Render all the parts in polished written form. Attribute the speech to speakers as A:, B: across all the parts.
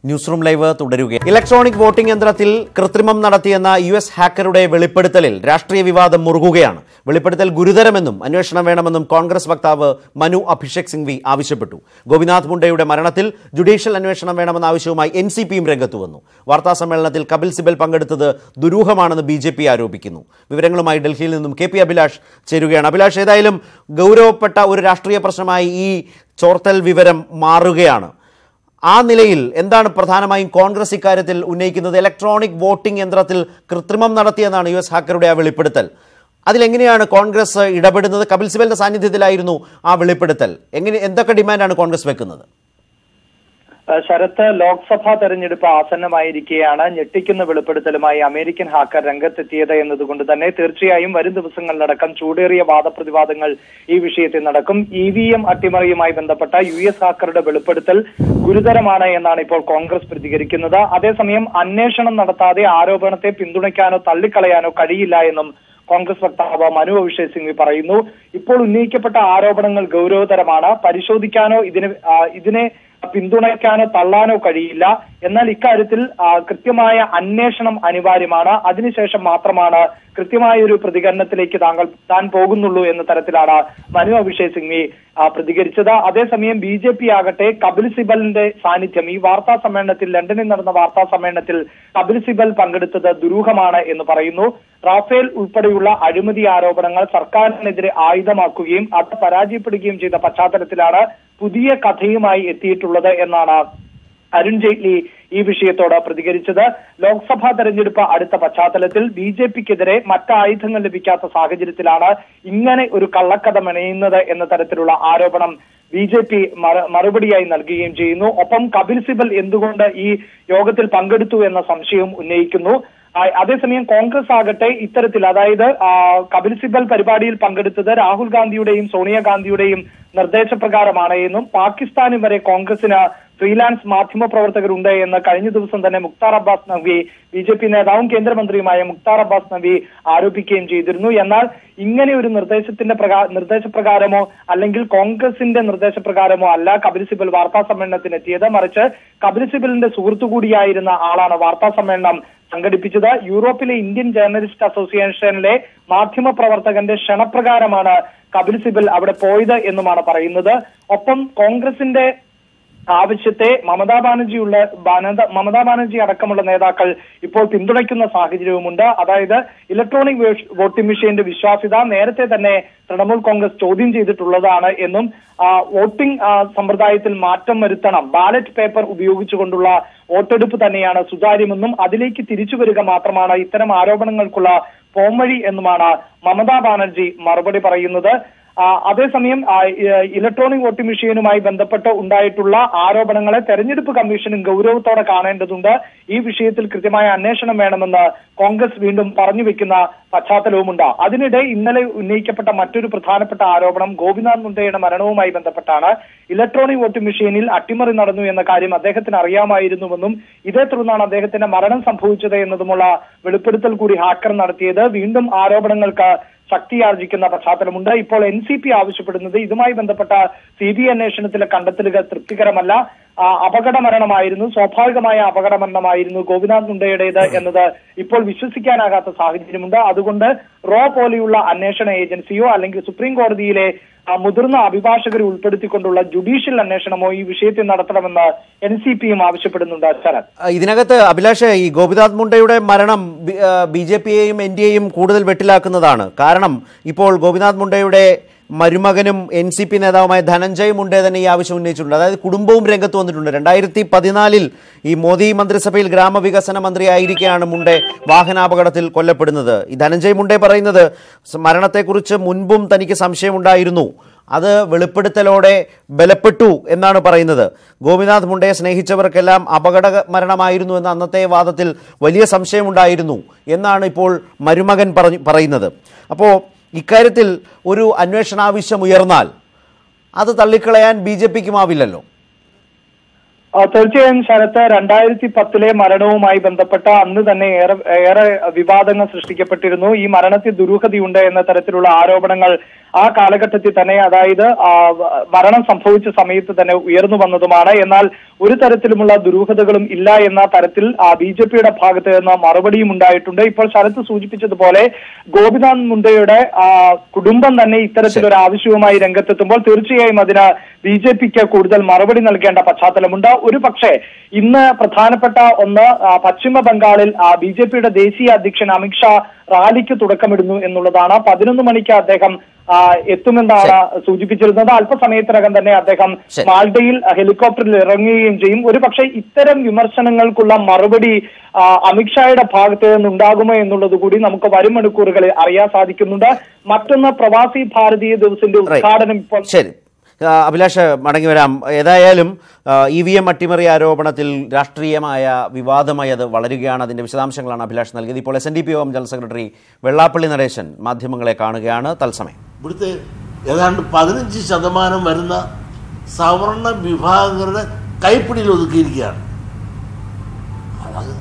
A: News room live തുടരുകയാണ്. Electronic voting യന്ത്രത്തിൽ കൃത്രിമം നടത്തിയെന്ന US ഹാക്കറുടെ വെളിപ്പെടുത്തലിൽ രാഷ്ട്രീയ വിവാദം മുറുകുകയാണ്. വെളിപ്പെടുത്തൽ ഗുരുതരമെന്നും അന്വേഷണം വേണമെന്നും കോൺഗ്രസ് വക്താവ് മനു അഭിഷേക് സിംഗ്വി ആവശ്യപ്പെട്ടു. ഗോപിനാഥ് മുണ്ടയുടെ മരണത്തിൽ ജുഡീഷ്യൽ അന്വേഷണം വേണമെന്ന ആവശ്യവുമായി NCPയും രംഗത്തു വന്നു. വാർത്താസമ്മേളനത്തിൽ കപിൽ സിബൽ പങ്കെടുത്തത് ദുരൂഹമാണെന്ന് BJP ആരോപിക്കുന്നു. വിവരങ്ങളുമായി ഡൽഹിയിൽ നിന്നും KP അഭിലാഷ് ചേരുകയാണ്. അഭിലാഷ്, ഏതായാലും ഗൗരവപ്പെട്ട ഒരു രാഷ്ട്രീയ പ്രശ്നമായി ഈ ചോർത്തൽ വിവരം മാറുകയാണ്. ആ നിലയിൽ എന്താണ് പ്രധാനമായും കോൺഗ്രസ് ഇക്കാര്യത്തിൽ ഉന്നയിക്കുന്നത്? ഇലക്ട്രോണിക് വോട്ടിംഗ് യന്ത്രത്തിൽ കൃത്രിമം നടത്തിയെന്നാണ് US ഹാക്കറുടെ ആ വെളിപ്പെടുത്തൽ. അതിലെങ്ങനെയാണ് കോൺഗ്രസ് ഇടപെടുന്നത്? കപിൽ സിബലിന്റെ സാന്നിധ്യത്തിലായിരുന്നു ആ വെളിപ്പെടുത്തൽ. എന്തൊക്കെ ഡിമാൻഡാണ് കോൺഗ്രസ് വെക്കുന്നത്?
B: ശരത്ത്, ലോക്സഭാ തെരഞ്ഞെടുപ്പ് ആസന്നമായിരിക്കെയാണ് ഞെട്ടിക്കുന്ന വെളിപ്പെടുത്തലുമായി അമേരിക്കൻ ഹാക്കർ രംഗത്തെത്തിയത് എന്നതുകൊണ്ട് തന്നെ തീർച്ചയായും വരും ദിവസങ്ങളിലടക്കം ചൂടേറിയ വാദപ്രതിവാദങ്ങൾ ഈ വിഷയത്തിൽ നടക്കും. EVM അട്ടിമറിയുമായി ബന്ധപ്പെട്ട US ഹാക്കറുടെ വെളിപ്പെടുത്തൽ ഗുരുതരമാണ് എന്നാണ് ഇപ്പോൾ കോൺഗ്രസ് പ്രതികരിക്കുന്നത്. അതേസമയം അന്വേഷണം നടത്താതെ ആരോപണത്തെ പിന്തുണയ്ക്കാനോ തള്ളിക്കളയാനോ കഴിയില്ല എന്നും കോൺഗ്രസ് വക്താവ് മനു അഭിഷേക് സിംഗ്വി പറയുന്നു. ഇപ്പോൾ ഉന്നയിക്കപ്പെട്ട ആരോപണങ്ങൾ ഗൗരവതരമാണ്. പരിശോധിക്കാനോ ഇതിനെ പിന്തുണയ്ക്കാനോ തള്ളാനോ കഴിയില്ല. എന്നാൽ ഇക്കാര്യത്തിൽ കൃത്യമായ അന്വേഷണം അനിവാര്യമാണ്. അതിനുശേഷം മാത്രമാണ് കൃത്യമായ ഒരു പ്രതികരണത്തിലേക്ക് താൻ പോകുന്നുള്ളൂ എന്ന തരത്തിലാണ് മനു അഭിഷേക് സിംഗ്വി പ്രതികരിച്ചത്. അതേസമയം BJP ആകട്ടെ കപിൽ സിബലിന്റെ സാന്നിധ്യം ഈ വാർത്താ സമ്മേളനത്തിൽ, ലണ്ടനിൽ നടന്ന വാർത്താ സമ്മേളനത്തിൽ കപിൽ സിബൽ പങ്കെടുത്തത് ദുരൂഹമാണ് എന്ന് പറയുന്നു. റാഫേൽ ഉൾപ്പെടെയുള്ള അഴിമതി ആരോപണങ്ങൾ സർക്കാരിനെതിരെ ആയുധമാക്കുകയും അത് പരാജയപ്പെടുകയും ചെയ്ത പശ്ചാത്തലത്തിലാണ് പുതിയ കഥയുമായി എത്തിയിട്ടുള്ളത് എന്നാണ് അരുൺ ജെയ്റ്റ്ലി ഈ വിഷയത്തോട് പ്രതികരിച്ചത്. ലോക്സഭാ തെരഞ്ഞെടുപ്പ് അടുത്ത പശ്ചാത്തലത്തിൽ BJPക്കെതിരെ മറ്റായുധങ്ങൾ ലഭിക്കാത്ത സാഹചര്യത്തിലാണ് ഇങ്ങനെ ഒരു കള്ളക്കഥ മെനയുന്നത് എന്ന തരത്തിലുള്ള ആരോപണം BJP മറുപടിയായി നൽകുകയും ചെയ്യുന്നു. ഒപ്പം കപിൽ സിബൽ എന്തുകൊണ്ട് ഈ യോഗത്തിൽ പങ്കെടുത്തു എന്ന സംശയവും ഉന്നയിക്കുന്നു. അതേസമയം കോൺഗ്രസ് ആകട്ടെ ഇത്തരത്തിൽ, അതായത് കപിൽ സിബൽ പരിപാടിയിൽ പങ്കെടുത്തത് രാഹുൽ ഗാന്ധിയുടെയും സോണിയാഗാന്ധിയുടെയും നിർദ്ദേശപ്രകാരമാണ് എന്നും പാകിസ്ഥാനും വരെ കോൺഗ്രസിന് ഫ്രീലാൻസ് മാധ്യമ പ്രവർത്തകരുണ്ട് എന്ന് കഴിഞ്ഞ ദിവസം തന്നെ മുക്താർ അബ്ബാസ് നഖ്വി, BJP നേതാവും കേന്ദ്രമന്ത്രിയുമായ മുക്താർ അബ്ബാസ് നഖ്വി ആരോപിക്കുകയും ചെയ്തിരുന്നു. എന്നാൽ ഇങ്ങനെ ഒരു നിർദ്ദേശപ്രകാരമോ അല്ലെങ്കിൽ കോൺഗ്രസിന്റെ നിർദ്ദേശപ്രകാരമോ അല്ല കപിൽ സിബൽ വാർത്താ സമ്മേളനത്തിന് എത്തിയത്. മറിച്ച് കപിൽ സിബലിന്റെ സുഹൃത്തു കൂടിയായിരുന്ന ആളാണ് വാർത്താ സമ്മേളനം സംഘടിപ്പിച്ചത്. യൂറോപ്പിലെ ഇന്ത്യൻ ജേർണലിസ്റ്റ് അസോസിയേഷനിലെ മാധ്യമ പ്രവർത്തകന്റെ ക്ഷണപ്രകാരമാണ് കപിൽ സിബൽ അവിടെ പോയത് എന്നുമാണ് പറയുന്നത്. ഒപ്പം കോൺഗ്രസിന്റെ ആവശ്യത്തെ മമതാ ബാനർജി അടക്കമുള്ള നേതാക്കൾ ഇപ്പോൾ പിന്തുണയ്ക്കുന്ന സാഹചര്യവുമുണ്ട്. അതായത് ഇലക്ട്രോണിക് വോട്ടിംഗ് മെഷീന്റെ വിശ്വാസ്യത നേരത്തെ തന്നെ തൃണമൂൽ കോൺഗ്രസ് ചോദ്യം ചെയ്തിട്ടുള്ളതാണ് എന്നും വോട്ടിംഗ് സമ്പ്രദായത്തിൽ മാറ്റം വരുത്തണം, ബാലറ്റ് പേപ്പർ ഉപയോഗിച്ചുകൊണ്ടുള്ള വോട്ടെടുപ്പ് തന്നെയാണ് സുതാര്യമെന്നും അതിലേക്ക് തിരിച്ചു വരിക മാത്രമാണ് ഇത്തരം ആരോപണങ്ങൾക്കുള്ള പോംവഴി എന്നുമാണ് മമതാ ബാനർജി മറുപടി പറയുന്നത്. അതേസമയം ഇലക്ട്രോണിക് വോട്ടിംഗ് മെഷീനുമായി ബന്ധപ്പെട്ട് ഉണ്ടായിട്ടുള്ള ആരോപണങ്ങളെ തെരഞ്ഞെടുപ്പ് കമ്മീഷനും ഗൗരവത്തോടെ കാണേണ്ടതുണ്ട്. ഈ വിഷയത്തിൽ കൃത്യമായ അന്വേഷണം വേണമെന്ന് കോൺഗ്രസ് വീണ്ടും പറഞ്ഞു വെക്കുന്ന പശ്ചാത്തലവുമുണ്ട്. അതിനിടെ ഇന്നലെ ഉന്നയിക്കപ്പെട്ട മറ്റൊരു പ്രധാനപ്പെട്ട ആരോപണം ഗോപിനാഥ് മുണ്ടയുടെ മരണവുമായി ബന്ധപ്പെട്ടാണ്. ഇലക്ട്രോണിക് വോട്ടിംഗ് മെഷീനിൽ അട്ടിമറി നടന്നു എന്ന കാര്യം അദ്ദേഹത്തിന് അറിയാമായിരുന്നുവെന്നും ഇതേ തുടർന്നാണ് അദ്ദേഹത്തിന്റെ മരണം സംഭവിച്ചത് എന്നതുമുള്ള വെളിപ്പെടുത്തൽ കൂടി ഹാക്കർ നടത്തിയത്. വീണ്ടും ആരോപണങ്ങൾക്ക് ശക്തിയാർജിക്കുന്ന പശ്ചാത്തലമുണ്ട്. ഇപ്പോൾ NCP ആവശ്യപ്പെടുന്നത് ഇതുമായി ബന്ധപ്പെട്ട CBI അന്വേഷണത്തിലെ കണ്ടെത്തലുകൾ തൃപ്തികരമല്ല, അപകട മരണമായിരുന്നു, സ്വാഭാവികമായ അപകട മരണമായിരുന്നു ഗോപിനാഥ് മുണ്ടയുടേത് എന്നത് ഇപ്പോൾ വിശ്വസിക്കാനാകാത്ത സാഹചര്യമുണ്ട്. അതുകൊണ്ട് റോ പോലെയുള്ള അന്വേഷണ ഏജൻസിയോ അല്ലെങ്കിൽ സുപ്രീം കോടതിയിലെ മുതിർന്ന അഭിഭാഷകരെ ഉൾപ്പെടുത്തിക്കൊണ്ടുള്ള ജുഡീഷ്യൽ അന്വേഷണമോ ഈ വിഷയത്തിൽ നടത്തണമെന്ന് NCPയും ആവശ്യപ്പെടുന്നുണ്ട്. ശരത്,
A: ഇതിനകത്ത് അഭിലാഷ്, ഈ ഗോപിനാഥ് മുണ്ടയുടെ മരണം BJPയെയും NDAയും കൂടുതൽ വെട്ടിലാക്കുന്നതാണ്. കാരണം ഇപ്പോൾ ഗോപിനാഥ് മുണ്ടയുടെ മരുമകനും NCP നേതാവുമായ ധനഞ്ജയ് മുണ്ടെ തന്നെ ഈ ആവശ്യം ഉന്നയിച്ചിട്ടുണ്ട്. അതായത് കുടുംബവും രംഗത്ത് വന്നിട്ടുണ്ട്. 2014 ഈ മോദി മന്ത്രിസഭയിൽ ഗ്രാമവികസന മന്ത്രിയായിരിക്കെയാണ് മുണ്ടെ വാഹനാപകടത്തിൽ കൊല്ലപ്പെടുന്നത്. ഈ ധനഞ്ജയ് മുണ്ടെ പറയുന്നത് മരണത്തെക്കുറിച്ച് മുൻപും തനിക്ക് സംശയമുണ്ടായിരുന്നു, അത് വെളിപ്പെടുത്തലോടെ ബലപ്പെട്ടു എന്നാണ് പറയുന്നത്. ഗോപിനാഥ് മുണ്ടയെ സ്നേഹിച്ചവർക്കെല്ലാം അപകട മരണമായിരുന്നു എന്ന അന്നത്തെ വാദത്തിൽ വലിയ സംശയമുണ്ടായിരുന്നു എന്നാണ് ഇപ്പോൾ മരുമകൻ പറയുന്നത്. അപ്പോൾ ഇക്കാര്യത്തിൽ ഒരു അന്വേഷണാവശ്യം ഉയർന്നാൽ അത് തള്ളിക്കളയാൻ BJPക്കുമാവില്ലല്ലോ.
B: തീർച്ചയായും ശരത്ത്, 2010 മരണവുമായി ബന്ധപ്പെട്ട അന്ന് തന്നെ ഏറെ വിവാദങ്ങൾ സൃഷ്ടിക്കപ്പെട്ടിരുന്നു. ഈ മരണത്തിൽ ദുരൂഹതയുണ്ട് എന്ന തരത്തിലുള്ള ആരോപണങ്ങൾ ആ കാലഘട്ടത്തിൽ തന്നെ, അതായത് മരണം സംഭവിച്ച സമയത്ത് തന്നെ ഉയർന്നു വന്നതുമാണ്. എന്നാൽ ഒരു തരത്തിലുമുള്ള ദുരൂഹതകളും ഇല്ല എന്ന തരത്തിൽ ബിജെപിയുടെ ഭാഗത്ത് നിന്ന് മറുപടിയും ഉണ്ടായിട്ടുണ്ട്. ഇപ്പോൾ ശരത്ത് സൂചിപ്പിച്ചതുപോലെ ഗോപിനാഥ് മുണ്ടയുടെ കുടുംബം തന്നെ ഇത്തരത്തിലൊരു ആവശ്യവുമായി രംഗത്തെത്തുമ്പോൾ തീർച്ചയായും അതിന് ബിജെപിക്ക് കൂടുതൽ മറുപടി നൽകേണ്ട പശ്ചാത്തലമുണ്ട്. ഒരു പക്ഷേ ഇന്ന് പ്രധാനപ്പെട്ട ഒന്ന്, പശ്ചിമ ബംഗാളിൽ ബിജെപിയുടെ ദേശീയ അധ്യക്ഷൻ അമിത്ഷാ റാലിക്ക് തുടക്കമിടുന്നു എന്നുള്ളതാണ്. 11 മണിക്ക് അദ്ദേഹം എത്തുമെന്നാണ് സൂചിപ്പിച്ചിരുന്നത്. അല്പസമയത്തിനകം തന്നെ അദ്ദേഹം മാൾഡയിൽ ഹെലികോപ്റ്ററിൽ ഇറങ്ങുകയും ചെയ്യും. ഒരു പക്ഷേ ഇത്തരം വിമർശനങ്ങൾക്കുള്ള മറുപടി അമിത്ഷായുടെ ഭാഗത്ത് നിന്നുണ്ടാകുമോ എന്നുള്ളത് കൂടി നമുക്ക് വരും മണിക്കൂറുകളിൽ അറിയാൻ സാധിക്കുന്നുണ്ട്. മറ്റൊന്ന്, പ്രവാസി ഭാരതീയ ദിവസിന്റെ ഉദ്ഘാടനം ഇപ്പോൾ
A: അഭിലാഷ് മടങ്ങി വരാം. ഏതായാലും EVM അട്ടിമറി ആരോപണത്തിൽ രാഷ്ട്രീയമായ വിവാദമായി അത് വളരുകയാണ്. അതിന്റെ വിശദാംശങ്ങളാണ് അഭിലാഷ് നൽകിയത്. ഇപ്പോൾ SNDP യോഗം ജനറൽ സെക്രട്ടറി വെള്ളാപ്പള്ളി നടേശൻ മാധ്യമങ്ങളെ കാണുകയാണ് തത്സമയം.
C: ഇവിടുത്തെ ഏതാണ്ട് 15% വരുന്ന സവർണ വിഭാഗങ്ങളുടെ കൈപ്പിടിയിൽ ഒതുക്കിയിരിക്കുകയാണ്. അത്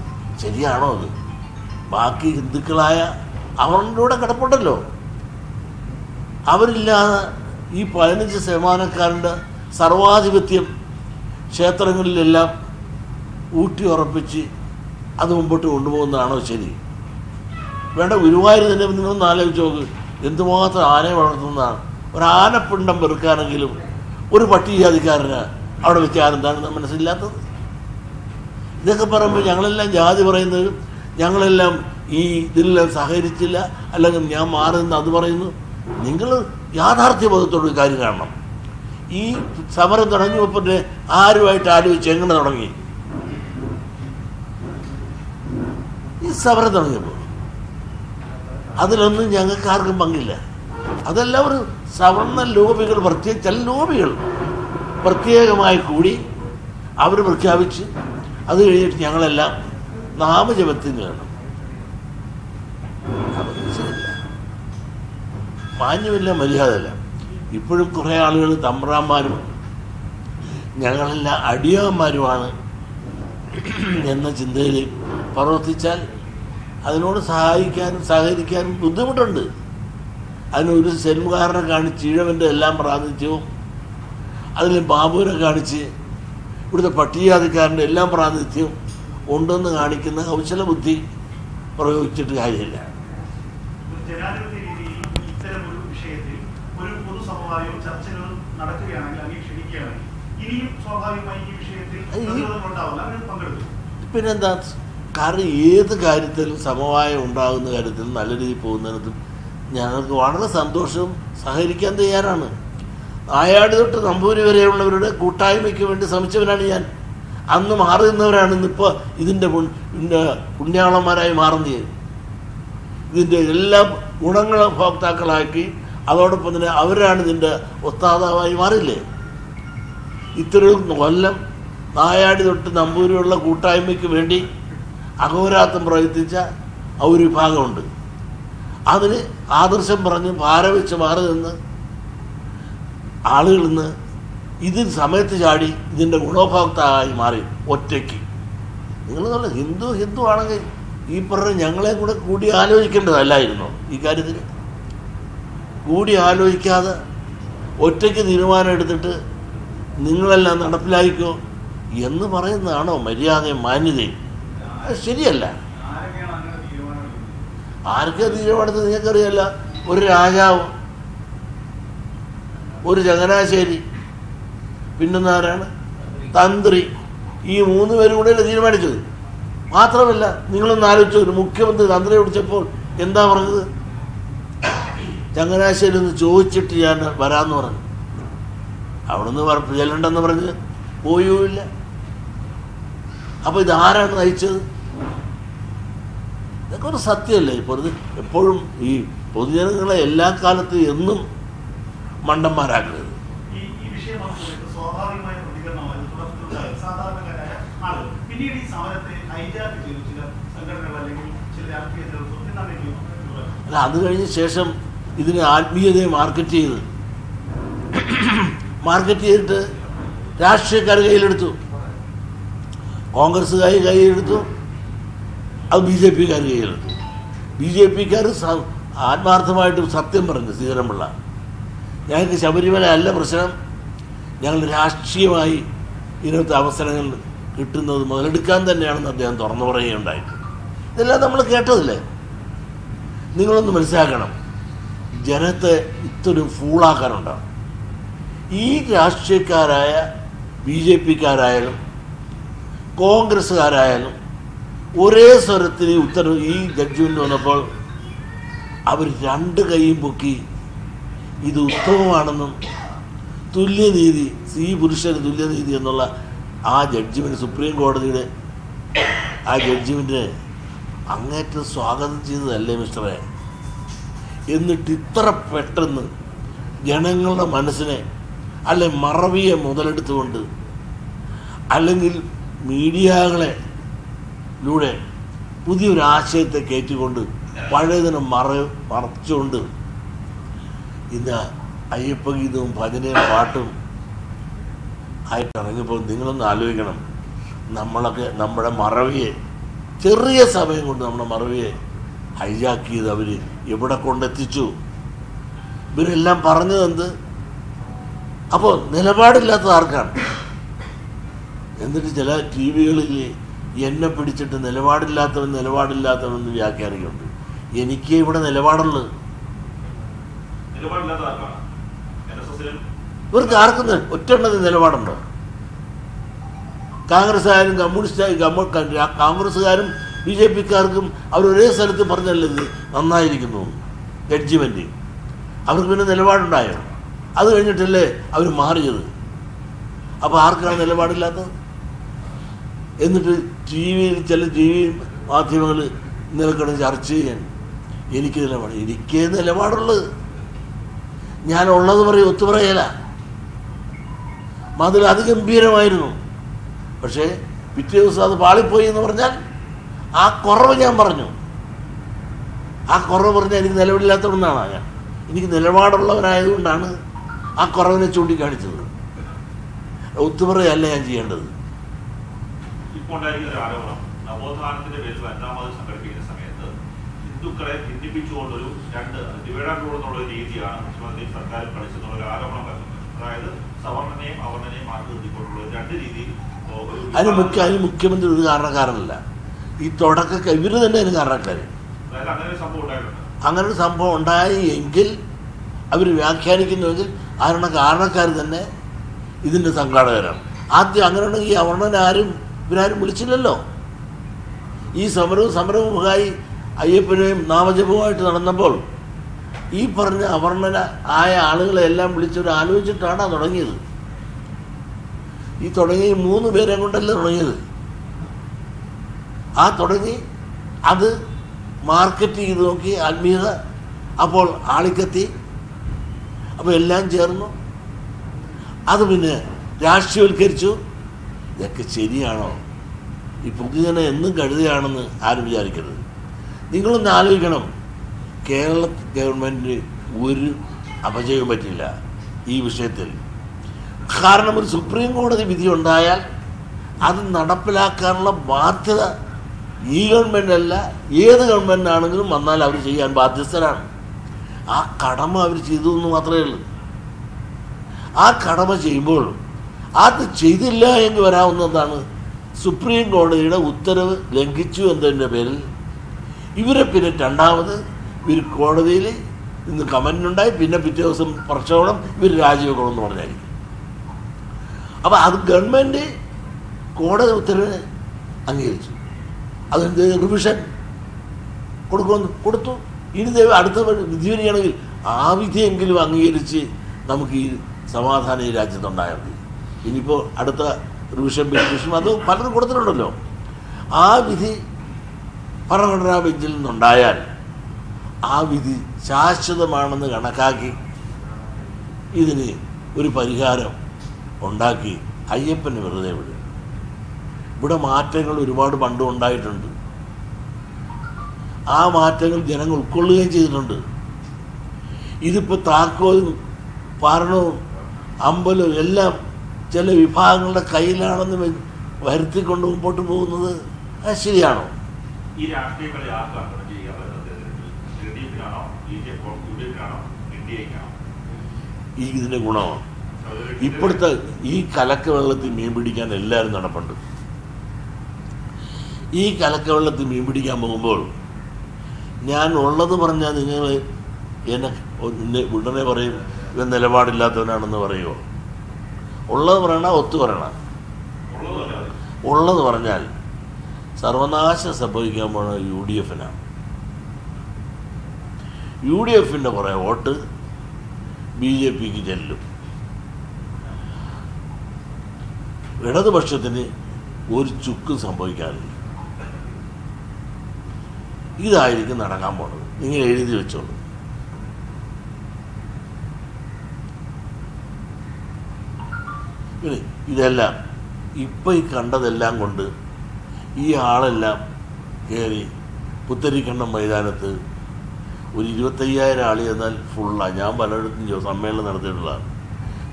C: ശരിയാണോ? അത് ബാക്കി ഹിന്ദുക്കളായ അവരുടെ കൂടെ കിടപ്പുണ്ടല്ലോ. അവരില്ലാതെ ഈ 15% സർവാധിപത്യം ക്ഷേത്രങ്ങളിലെല്ലാം ഊട്ടി ഉറപ്പിച്ച് അത് മുമ്പോട്ട് കൊണ്ടുപോകുന്നതാണോ ശരി? വേണ്ട, ഗുരുവായൂർ തന്നെ നിങ്ങളൊന്ന് ആലോചിച്ച് നോക്ക്. എന്തുമാത്രം ആനയെ വളർത്തുന്നതാണ്. ഒരു ആനപ്പിണ്ടം വെറുക്കാനെങ്കിലും ഒരു പട്ടികജാതിക്കാരന് അവിടെ വെച്ചാൽ എന്താണ് മനസ്സില്ലാത്തത്? ഇതൊക്കെ പറയുമ്പോൾ ഞങ്ങളെല്ലാം ജാതി പറയുന്നത്, ഞങ്ങളെല്ലാം ഈ ഇതിലെല്ലാം സഹകരിച്ചില്ല, അല്ലെങ്കിൽ ഞാൻ മാറി നിന്ന് അത് പറയുന്നു. നിങ്ങൾ യാഥാർത്ഥ്യബോധത്തോട് കാര്യം കാണണം. ഈ സമരം തുടങ്ങിയപ്പോൾ ആരുമായിട്ട് ആലോചിച്ച് എങ്ങനെ തുടങ്ങി? ഈ സമരം തുടങ്ങിയപ്പോൾ അതിലൊന്നും ഞങ്ങൾക്ക് ആർക്കും പങ്കില്ല. അതെല്ലാം ഒരു സവർണ ലോബികൾ, ചില ലോബികൾ പ്രത്യേകമായി കൂടി അവർ പ്രഖ്യാപിച്ച് അത് കഴിഞ്ഞിട്ട് ഞങ്ങളെല്ലാം നാമജപത്തിന് വേണം. മാന്യമില്ല, മര്യാദയില്ല. ഇപ്പോഴും കുറേ ആളുകൾ തമ്പ്രാന്മാരും ഞങ്ങളെല്ലാം അടിയാന്മാരുമാണ് എന്ന ചിന്തയിൽ പ്രവർത്തിച്ചാൽ അതിനോട് സഹായിക്കാനും സഹകരിക്കാനും ബുദ്ധിമുട്ടുണ്ട്. അതിനൊരു സെൽമുകാരനെ കാണിച്ച് ഈഴവൻ്റെ എല്ലാം പ്രാതിനിധ്യവും, അതിൽ ബാബുവിനെ കാണിച്ച് ഇവിടുത്തെ പട്ടികജാതിക്കാരൻ്റെ എല്ലാം പ്രാതിനിധ്യവും ഉണ്ടെന്ന് കാണിക്കുന്ന കൗശല ബുദ്ധി പ്രയോഗിച്ചിട്ട് കാര്യമില്ല. പിന്നെന്താ? കാരണം ഏത് കാര്യത്തിലും സമവായം ഉണ്ടാകുന്ന കാര്യത്തിൽ നല്ല രീതിയിൽ പോകുന്നതിനകത്തും ഞങ്ങൾക്ക് വളരെ സന്തോഷവും സഹകരിക്കാൻ തയ്യാറാണ്. നായാടി തൊട്ട് നമ്പൂരി വരെയുള്ളവരുടെ കൂട്ടായ്മയ്ക്ക് വേണ്ടി ശ്രമിച്ചവരാണ് ഞാൻ. അന്ന് മാറി നിന്നവരാണ് ഇന്നിപ്പോൾ ഇതിൻ്റെ പുണ്യാളന്മാരായി മാറുന്നത്. ഇതിൻ്റെ എല്ലാ ഗുണങ്ങളും ഭോക്താക്കളാക്കി അതോടൊപ്പം തന്നെ അവരാണ് ഇതിൻ്റെ ഒത്താതാവായി മാറില്ലേ. ഇത്രയും കൊല്ലം നായാടി തൊട്ട് നമ്പൂരിയുള്ള കൂട്ടായ്മയ്ക്ക് വേണ്ടി അഹോരാത്രം പ്രവർത്തിച്ച ഒരു വിഭാഗമുണ്ട്. അതിന് ആദർശം പറഞ്ഞ് ഭാരവെച്ച് മാറി നിന്ന് ആളുകൾ ഇന്ന് ഇതിന് സമയത്ത് ചാടി ഇതിൻ്റെ ഗുണഭോക്താവായി മാറി ഒറ്റയ്ക്ക്. നിങ്ങൾ നല്ല ഹിന്ദു ആണെങ്കിൽ ഈ പറഞ്ഞ ഞങ്ങളെ കൂടെ കൂടി ആലോചിക്കേണ്ടതല്ലായിരുന്നോ? ഈ കാര്യത്തിൽ കൂടി ആലോചിക്കാതെ ഒറ്റയ്ക്ക് തീരുമാനം എടുത്തിട്ട് നിങ്ങളെല്ലാം നടപ്പിലാക്കിക്കോ എന്ന് പറയുന്നതാണോ മര്യാദയും മാന്യതയും? ശരിയല്ല. ആർക്കാണ് തീരുമാനത്തിൽ നിങ്ങൾക്കറിയല്ല. ഒരു രാജാവ്, ഒരു ചങ്ങനാശ്ശേരി, പിന്നെന്നാരാണ് തന്ത്രി, ഈ 3 പേരും കൂടെയല്ലേ തീരുമാനിച്ചത്. മാത്രമല്ല, നിങ്ങളൊന്ന് ആലോചിച്ചു, ഒരു മുഖ്യമന്ത്രി തന്ത്രിയെ വിളിച്ചപ്പോൾ എന്താ പറഞ്ഞത്? ചങ്ങനാശ്ശേരി ഒന്ന് ചോദിച്ചിട്ട് ഞാൻ വരാമെന്ന് പറഞ്ഞു. അവിടുന്ന് ചെല്ലണ്ടെന്ന് പറഞ്ഞ് പോയുമില്ല. അപ്പോൾ ഇതാരാണ് നയിച്ചത്? ഇതൊക്കെ ഒരു സത്യമല്ലേ? ഇപ്പോൾ ഇത് എപ്പോഴും ഈ പൊതുജനങ്ങളെ എല്ലാ കാലത്തും എന്നും മണ്ടന്മാരാക്കരുത്. അല്ല, അത് കഴിഞ്ഞ ശേഷം ഇതിന് ആത്മീയതയെ മാർക്കറ്റ് ചെയ്തിട്ട് രാഷ്ട്രീയക്കാർ കയ്യിലെടുത്തു, കോൺഗ്രസ്സുകാർ കയ്യിലെടുത്തു, അത് BJPക്കാർ കയ്യിലെടുത്തു. BJPക്കാർ ആത്മാർത്ഥമായിട്ട് സത്യം പറഞ്ഞു. ശ്രീധരൻപിള്ള ഞങ്ങൾക്ക് ശബരിമല അല്ല പ്രശ്നം, ഞങ്ങൾ രാഷ്ട്രീയമായി ഇതിനകത്ത് അവസരങ്ങൾ കിട്ടുന്നത് മുതലെടുക്കാൻ തന്നെയാണെന്ന് അദ്ദേഹം തുറന്നു പറയുകയുണ്ടായിട്ട്. ഇതെല്ലാം നമ്മൾ കേട്ടതില്ലേ? നിങ്ങളൊന്ന് മനസ്സിലാക്കണം, ജനത്തെ ഇത്രയും ഫൂളാക്കാനുണ്ടാവും. ഈ രാഷ്ട്രീയക്കാരായ BJPക്കാരായാലും കോൺഗ്രസ്സുകാരായാലും ഒരേ സ്വരത്തിൽ ഉത്തരവ് ഈ ജഡ്ജ്മെൻറ്റ് വന്നപ്പോൾ അവർ രണ്ട് കൈയും പൊക്കി ഇത് ഉത്തമമാണെന്നും തുല്യനീതി, സ്ത്രീ പുരുഷന് തുല്യനീതി എന്നുള്ള ആ ജഡ്ജ്മെൻറ്റ്, സുപ്രീം കോടതിയുടെ ആ ജഡ്ജ്മെൻറ്റിനെ അങ്ങേറ്റം സ്വാഗതം ചെയ്തതല്ലേ മിസ്റ്ററെ? എന്നിട്ട് ഇത്ര പെട്ടെന്ന് ജനങ്ങളുടെ മനസ്സിനെ അല്ലെ മറവിയെ മുതലെടുത്തുകൊണ്ട് അല്ലെങ്കിൽ മീഡിയകളിലൂടെ പുതിയൊരു ആശയത്തെ കയറ്റിക്കൊണ്ട് പഴയതിനെ മറച്ചുകൊണ്ട് ഇന്ന് അയ്യപ്പഗീതവും ഭജനയും പാട്ടും ആയിട്ടിറങ്ങിയപ്പോൾ നിങ്ങളൊന്ന് ആലോചിക്കണം. നമ്മളൊക്കെ നമ്മുടെ മറവിയെ ചെറിയ സമയം കൊണ്ട് നമ്മുടെ മറവിയെ ഹൈജാക്ക് ചെയ്ത് അവർ എവിടെ കൊണ്ടെത്തിച്ചു. ഇവരെല്ലാം പറഞ്ഞതെന്ത്? അപ്പോൾ നിലപാടില്ലാത്തത് ആർക്കാണ്? എന്നിട്ട് ചില TV-കളിൽ എന്നെ പിടിച്ചിട്ട് നിലപാടില്ലാത്തവെന്ന് വ്യാഖ്യാനിക്കുന്നുണ്ട്. എനിക്ക് ഇവിടെ നിലപാടുള്ളത്. ഇവർക്ക് ആർക്കും ഒറ്റെണ്ണത്തിൽ നിലപാടുണ്ടോ? കോൺഗ്രസ്സുകാരും കോൺഗ്രസ്സുകാരും BJPക്കാർക്കും അവർ ഒരേ സ്ഥലത്ത് പറഞ്ഞല്ലേ ഇത് നന്നായിരിക്കുന്നു ജഡ്ജ്മെൻറ്റ്. അവർക്ക് പിന്നെ നിലപാടുണ്ടായോ? അത് കഴിഞ്ഞിട്ടല്ലേ അവർ മാറിയത്. അപ്പോൾ ആർക്കാണ് നിലപാടില്ലാത്തത്? എന്നിട്ട് ചില TV മാധ്യമങ്ങൾ നിലക്കിടന്ന് ചർച്ച ചെയ്യാൻ എനിക്ക് നിലപാടുള്ളത്. ഞാനുള്ളത് പറയും, ഒത്തു പറയല. അതിൽ അതിഗംഭീരമായിരുന്നു. പക്ഷേ പിറ്റേ ദിവസം അത് പാളിപ്പോയി എന്ന് പറഞ്ഞാൽ ആ കുറവ് ഞാൻ പറഞ്ഞു. ആ കുറവ് പറഞ്ഞാൽ എനിക്ക് നിലവിലില്ലാത്തതുകൊണ്ടാണ് എനിക്ക് നിലപാടുള്ളവനായതുകൊണ്ടാണ് ആ കുറവിനെ ചൂണ്ടിക്കാണിച്ചത്. ഒത്തുപറയല്ല ഞാൻ ചെയ്യേണ്ടത്.
D: ഇപ്പോൾ ഉണ്ടായിരിക്കുന്ന ഒരു ആരോപണം, നവോത്ഥാനത്തിന്റെ പേരിൽ വനിതാമതം സംഘടിപ്പിക്കുന്ന സമയത്ത് ഹിന്ദുക്കളെ ഭിന്നിപ്പിച്ചുകൊണ്ടൊരു ഡിവൈഡ് ആൻഡ് റൂൾ എന്നുള്ള രീതിയാണ് മുഖ്യമന്ത്രി സർക്കാർ കളിച്ചെന്നുള്ള ഒരു ആരോപണം വരുന്നത്. അതായത് സവർണനെയും അവർണനെയും മാറ്റി നിർത്തിക്കൊണ്ടുള്ള രണ്ട് രീതിയിൽ.
C: അതിന് മുഖ്യമന്ത്രി ഒരു കാരണക്കാരനല്ല, ഈ തുടക്കം ഇവർ തന്നെ അതിന് കാരണക്കാർ. അങ്ങനെ ഒരു സംഭവം ഉണ്ടായി എങ്കിൽ അവർ വ്യാഖ്യാനിക്കുന്നുവെങ്കിൽ അതിനുള്ള കാരണക്കാർ തന്നെ ഇതിൻ്റെ സംഘാടകരാണ്. ആദ്യം അങ്ങനെ ഉണ്ടെങ്കിൽ ഇവരാരും വിളിച്ചില്ലല്ലോ. ഈ സമരവുമായി അയ്യപ്പനെയും നാമജപവുമായിട്ട് നടന്നപ്പോൾ ഈ പറഞ്ഞ അവർണന ആയ ആളുകളെ എല്ലാം വിളിച്ചവർ ആലോചിച്ചിട്ടാണ് തുടങ്ങിയത്. ഈ തുടങ്ങി 3 പേരെ കൊണ്ടല്ല തുടങ്ങിയത്. തുടങ്ങി അത് മാർക്കറ്റ് ചെയ്ത് നോക്കി ആത്മീയത, അപ്പോൾ ആളിക്കത്തി, അപ്പോൾ എല്ലാം ചേർന്നു. അത് പിന്നെ രാഷ്ട്രീയവൽക്കരിച്ചു. ഇതൊക്കെ ശരിയാണോ? ഈ പൊതുജനം എന്നും കഴുതുകയാണെന്ന് ആരും വിചാരിക്കരുത്. നിങ്ങളൊന്ന് ആലോചിക്കണം, കേരള ഗവൺമെൻറ്റിന് ഒരു അപജയവും പറ്റില്ല ഈ വിഷയത്തിൽ. കാരണം ഒരു സുപ്രീം കോടതി വിധി ഉണ്ടായാൽ അത് നടപ്പിലാക്കാനുള്ള ബാധ്യത ഈ ഗവൺമെൻറ്റല്ല, ഏത് ഗവൺമെൻറ്റാണെങ്കിലും വന്നാൽ അവർ ചെയ്യാൻ ബാധ്യസ്ഥരാണ്. ആ കടമ അവർ ചെയ്തു എന്ന് മാത്രമേ ഉള്ളൂ. ആ കടമ ചെയ്യുമ്പോൾ അത് ചെയ്തില്ല എന്ന് വരാവുന്നതാണ് സുപ്രീം കോടതിയുടെ ഉത്തരവ് ലംഘിച്ചു എന്നതിൻ്റെ പേരിൽ ഇവരെ പിന്നെ രണ്ടാമത് ഇവർ കോടതിയിൽ ഇന്ന് കമൻറ്റുണ്ടായി, പിന്നെ പിറ്റേ ദിവസം പ്രക്ഷോഭണം, ഇവർ രാജിവെക്കണമെന്ന് പറഞ്ഞായിരിക്കും. അപ്പോൾ അത് ഗവൺമെൻറ് കോടതി ഉത്തരവിനെ അംഗീകരിച്ചു. അതിൻ്റെ റിവിഷൻ കൊടുത്തു. ഇനി അടുത്ത വിധി വരികയാണെങ്കിൽ ആ വിധിയെങ്കിലും അംഗീകരിച്ച് നമുക്ക് ഈ സമാധാനം ഈ രാജ്യത്തുണ്ടായാൽ മതി. ഇനിയിപ്പോൾ അടുത്ത റിവിഷൻ പെറ്റീഷൻ അത് പലരും കൊടുത്തിട്ടുണ്ടല്ലോ. ആ വിധി ഭരണഘടനാ ബെഞ്ചിൽ നിന്നുണ്ടായാൽ ആ വിധി ശാശ്വതമാണെന്ന് കണക്കാക്കി ഇതിന് ഒരു പരിഹാരം ഉണ്ടാക്കി അയ്യപ്പന് വെറുതെ വിടും. ഇവിടെ മാറ്റങ്ങൾ ഒരുപാട് പണ്ടും ഉണ്ടായിട്ടുണ്ട്. ആ മാറ്റങ്ങൾ ജനങ്ങൾ ഉൾക്കൊള്ളുകയും ചെയ്തിട്ടുണ്ട്. ഇതിപ്പോൾ താക്കോലും ഭരണവും അമ്പലവും എല്ലാം ചില വിഭാഗങ്ങളുടെ കയ്യിലാണെന്ന് വരുത്തിക്കൊണ്ട് മുമ്പോട്ട് പോകുന്നത് അത് ശരിയാണോ?
D: ഈ രാഷ്ട്രീയ കളി ആർക്കാണ് ചെയ്യുക?
C: ഇതിൻ്റെ ഗുണമാണ്. ഇപ്പോഴത്തെ ഈ കലക്ക വെള്ളത്തിൽ മീൻ പിടിക്കാൻ എല്ലാവരും നടപ്പുണ്ട്. ഈ കലക്ക വെള്ളത്തിൽ മീൻ പിടിക്കാൻ പോകുമ്പോൾ ഞാൻ ഉള്ളത് പറഞ്ഞാൽ നിങ്ങൾ എന്നെ ഉടനെ പറയും ഇവൻ നിലപാടില്ലാത്തവനാണെന്ന് പറയുമോ? ഉള്ളത് പറയണ ഒത്തു പറയണ. ഉള്ളത് പറഞ്ഞാൽ സർവനാശം സംഭവിക്കാൻ പോണ UDF UDFിൻ്റെ കുറേ വോട്ട് BJPക്ക് ചെല്ലും. ഇടതുപക്ഷത്തിന് ഒരു ചുക്കും സംഭവിക്കാറില്ല. ഇതായിരിക്കും നടക്കാൻ പോണത്. നിങ്ങൾ എഴുതി വെച്ചോളൂ. ഇതെല്ലാം ഇപ്പം ഈ കണ്ടതെല്ലാം കൊണ്ട് ഈ ആളെല്ലാം കയറി പുത്തരിക്കണ്ടം മൈതാനത്ത് ഒരു 25,000 ആൾ ചെന്നാൽ ഫുള്ളാണ്. ഞാൻ പലയിടത്തും സമ്മേളനം നടത്തിയിട്ടുള്ളതാണ്.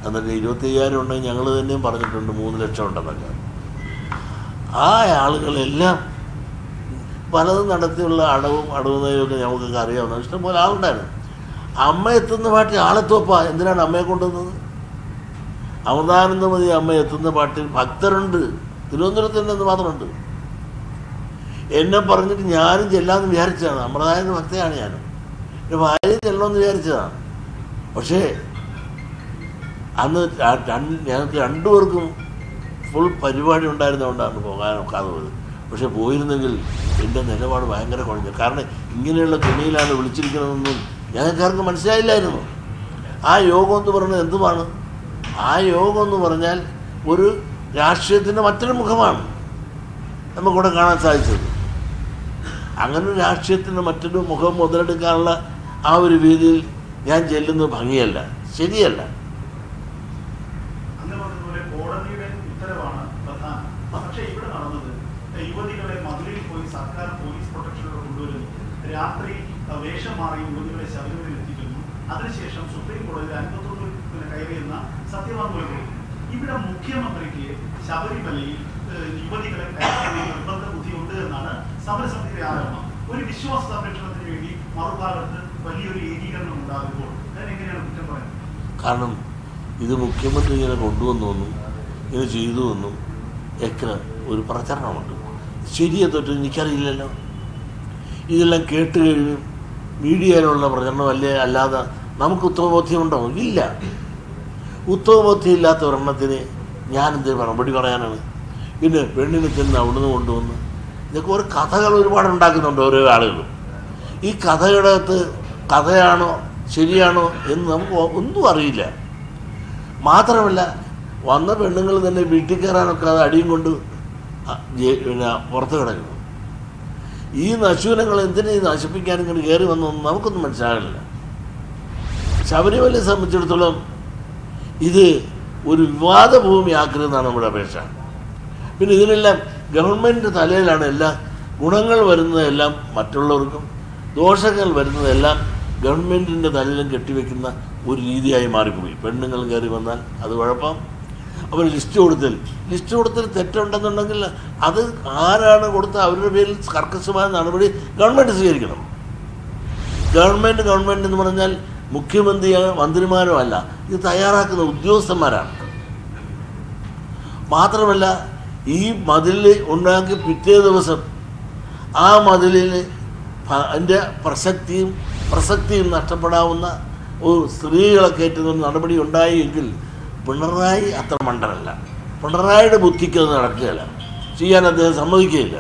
C: എന്നിട്ട് 25,000 ഉണ്ടെങ്കിൽ ഞങ്ങൾ തന്നെയും പറഞ്ഞിട്ടുണ്ട് 3 ലക്ഷം ഉണ്ടെന്നൊക്കെ. ആ ആളുകളെല്ലാം പലതും നടത്തിയുള്ള അടവുന്നതൊക്കെ നമുക്കൊക്കെ അറിയാവുന്ന ഇഷ്ടംപോലെ ആളുണ്ടായിരുന്നു. അമ്മ എത്തുന്ന പാട്ടിൽ ആളെത്തുവപ്പാ. എന്തിനാണ് അമ്മയെ കൊണ്ടുവന്നത്? അമൃതാനന്ദമതി അമ്മ എത്തുന്ന പാട്ടിൽ ഭക്തരുണ്ട്. തിരുവനന്തപുരത്ത് തന്നെ മാത്രമുണ്ട്. എന്നെ പറഞ്ഞിട്ട് ഞാനും ചെല്ലാമെന്ന് വിചാരിച്ചതാണ്. അമൃതാനന്ദ ഭക്തയാണ് ഞാനും. എൻ്റെ ഭാര്യ ചെല്ലണമെന്ന് വിചാരിച്ചതാണ്. പക്ഷേ അന്ന് ഞങ്ങൾക്ക് രണ്ടുപേർക്കും ഫുൾ പരിപാടി ഉണ്ടായിരുന്നതുകൊണ്ടാണ് പോകാനൊക്കാതെ പോയത്. പക്ഷെ പോയിരുന്നെങ്കിൽ എൻ്റെ നിലപാട് ഭയങ്കര കുഴഞ്ഞു. കാരണം ഇങ്ങനെയുള്ള തുണിയിലാണ് വിളിച്ചിരിക്കുന്നതെന്നും ഞങ്ങൾക്കാർക്ക് മനസ്സിലായില്ലായിരുന്നു. ആ യോഗം എന്ന് പറയുന്നത് എന്തുമാണ്? ആ യോഗം എന്ന് പറഞ്ഞാൽ ഒരു രാഷ്ട്രീയത്തിൻ്റെ മറ്റൊരു മുഖമാണ് നമുക്കിവിടെ കാണാൻ സാധിച്ചത്. അങ്ങനെ ഒരു രാഷ്ട്രീയത്തിൻ്റെ മറ്റൊരു മുഖം മുതലെടുക്കാനുള്ള ആ ഒരു രീതിയിൽ ഞാൻ ചെല്ലുന്നത് ഭംഗിയല്ല, ശരിയല്ല.
E: കോടതിയുടെ ഉത്തരവാണ് പ്രധാനം. പക്ഷേ ഇവിടെ നടന്നത് യുവതികളെ മധുരയിൽ പോയി സർക്കാർ പോലീസ് പ്രൊട്ടക്ഷനോടെ കൊണ്ടുവരുന്നു. രാത്രി വേഷം മാറി യുവതികളെ ശബരിമലയിൽ എത്തിക്കുന്നു. അതിനുശേഷം സുപ്രീം കോടതിയിൽ 59 കയറിയെന്ന സത്യവാങ്മൂലം കൊടുക്കുന്നു. ഇവിടെ മുഖ്യമന്ത്രിക്ക് ശബരിമലയിൽ യുവതികളെ നിർബന്ധ ബുദ്ധിയുണ്ട് എന്നാണ് സമരസമിതിയുടെ ആരോപണം. ഒരു വിശ്വാസ സംരക്ഷണത്തിന് വേണ്ടി മറുഭാഗത്ത് വലിയൊരു ഏകീകരണം ഉണ്ടാകുമ്പോൾ അതിനെങ്ങനെയാണ് കുറ്റം പറയുന്നത്?
C: കാരണം ഇത് മുഖ്യമന്ത്രി ഇങ്ങനെ കൊണ്ടുവന്നുവെന്നും ഇങ്ങനെ ചെയ്തുവെന്നും ഒക്കെ ഒരു പ്രചരണമുണ്ട്. ശരിയെ തൊട്ട് എനിക്കറിയില്ലല്ലോ. ഇതെല്ലാം കേട്ട് കഴിയും മീഡിയയിലുള്ള പ്രചരണമല്ലേ, അല്ലാതെ നമുക്ക് ഉത്തമബോധ്യമുണ്ടോ? ഇല്ല. ഉത്തമബോധ്യം ഇല്ലാത്ത ഒരെണ്ണത്തിന് ഞാനെന്ത് മറുപടി പറയാനാണ്? പിന്നെ പെണ്ണിനെ ചെന്ന് അവിടുന്ന് കൊണ്ടുവന്ന് ഇതൊക്കെ ഒരു കഥകൾ ഒരുപാട് ഉണ്ടാക്കുന്നുണ്ട് ഓരോ ആളുകളും. ഈ കഥയുടെ അകത്ത് കഥയാണോ ശരിയാണോ എന്ന് നമുക്ക് ഒന്നും അറിയില്ല. മാത്രമല്ല വന്ന പെണ്ണുങ്ങൾ തന്നെ വീട്ടിൽ കയറാനൊക്കെ അത് അടിയും കൊണ്ട് പിന്നെ പുറത്ത് കിടക്കുന്നു. ഈ നശൂനങ്ങൾ എന്തിനാ നശിപ്പിക്കാൻ ഇങ്ങനെ കയറി വന്നൊന്നും നമുക്കൊന്നും മനസ്സിലാകില്ല. ശബരിമലയെ സംബന്ധിച്ചിടത്തോളം ഇത് ഒരു വിവാദ ഭൂമിയാക്കരുതെന്നാണ് നമ്മുടെ അപേക്ഷ. പിന്നെ ഇതിനെല്ലാം ഗവൺമെൻറ് തലയിലാണ് എല്ലാ ഗുണങ്ങൾ വരുന്നതെല്ലാം മറ്റുള്ളവർക്കും, ദോഷങ്ങൾ വരുന്നതെല്ലാം ഗവൺമെൻറ്റിൻ്റെ തലയിലും കെട്ടിവെക്കുന്ന ഒരു രീതിയായി മാറിപ്പോയി. പെണ്ണുങ്ങൾ കയറി വന്നാൽ അത് കുഴപ്പം. അവർ ലിസ്റ്റ് കൊടുത്തൽ തെറ്റുണ്ടെന്നുണ്ടെങ്കിൽ അത് ആരാണ് കൊടുത്ത അവരുടെ പേരിൽ കർക്കശമായ നടപടി ഗവൺമെൻറ് സ്വീകരിക്കണം. ഗവൺമെൻറ് എന്ന് പറഞ്ഞാൽ മുഖ്യമന്ത്രിയോ മന്ത്രിമാരോ അല്ല, ഇത് തയ്യാറാക്കുന്ന ഉദ്യോഗസ്ഥന്മാരാണ്. മാത്രമല്ല ഈ മതിൽ ഉണ്ടാക്കി പിറ്റേ ദിവസം ആ മതിലിന് അതിൻ്റെ പ്രസക്തിയും നഷ്ടപ്പെടാവുന്ന ഒരു സ്ത്രീകളെ കയറ്റുന്ന നടപടി ഉണ്ടായി എങ്കിൽ പിണറായി അത്ര മണ്ടനല്ല. പിണറായിയുടെ ബുദ്ധിക്ക് അത് നടക്കുകയില്ല, ചെയ്യാൻ അദ്ദേഹം സമ്മതിക്കുകയില്ല.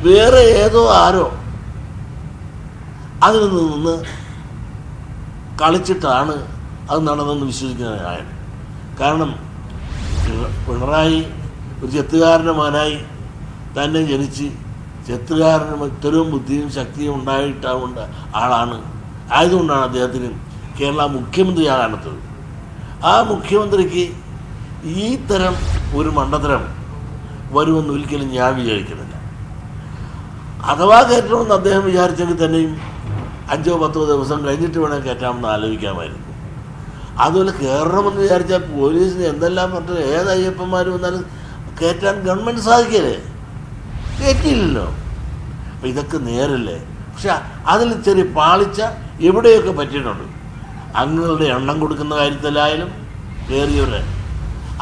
C: വേറെ ഏതോ ആരോ അതിൽ നിന്ന് കളിച്ചിട്ടാണ് അത് നടന്നെന്ന് വിശ്വസിക്കുന്ന ഞാൻ. കാരണം പിണറായി ഒരു ചെത്തുകാരൻ്റെ മകനായി തന്നെ ജനിച്ച് ചെത്തുകാരന് ഇത്തരവും ബുദ്ധിയും ശക്തിയും ഉണ്ടായിട്ടാവുന്ന ആളാണ്. ആയതുകൊണ്ടാണ് അദ്ദേഹത്തിന് കേരള മുഖ്യമന്ത്രിയാകാനത്തത്. ആ മുഖ്യമന്ത്രിക്ക് ഈ തരം ഒരു മണ്ടത്തരം വരുമെന്ന് ഒരിക്കലും ഞാൻ വിചാരിക്കുന്നില്ല. അഥവാ കയറ്റണമെന്ന് അദ്ദേഹം വിചാരിച്ചെങ്കിൽ തന്നെയും 5-10 ദിവസം കഴിഞ്ഞിട്ട് വേണം കയറ്റാമെന്ന് ആലോചിക്കാമായിരുന്നു. അതുപോലെ കയറണമെന്ന് വിചാരിച്ചാൽ പോലീസിന് എന്തെല്ലാം പറഞ്ഞാൽ ഏത് അയ്യപ്പന്മാർ വന്നാലും കയറ്റാൻ ഗവൺമെൻറ് സാധിക്കല്ലേ? കയറ്റിയില്ലല്ലോ. അപ്പം ഇതൊക്കെ നേരല്ലേ. പക്ഷെ അതിൽ ചെറിയ പാളിച്ച എവിടെയൊക്കെ പറ്റിയിട്ടുണ്ട്. അംഗങ്ങളുടെ എണ്ണം കൊടുക്കുന്ന കാര്യത്തിലായാലും കയറിയവരെ,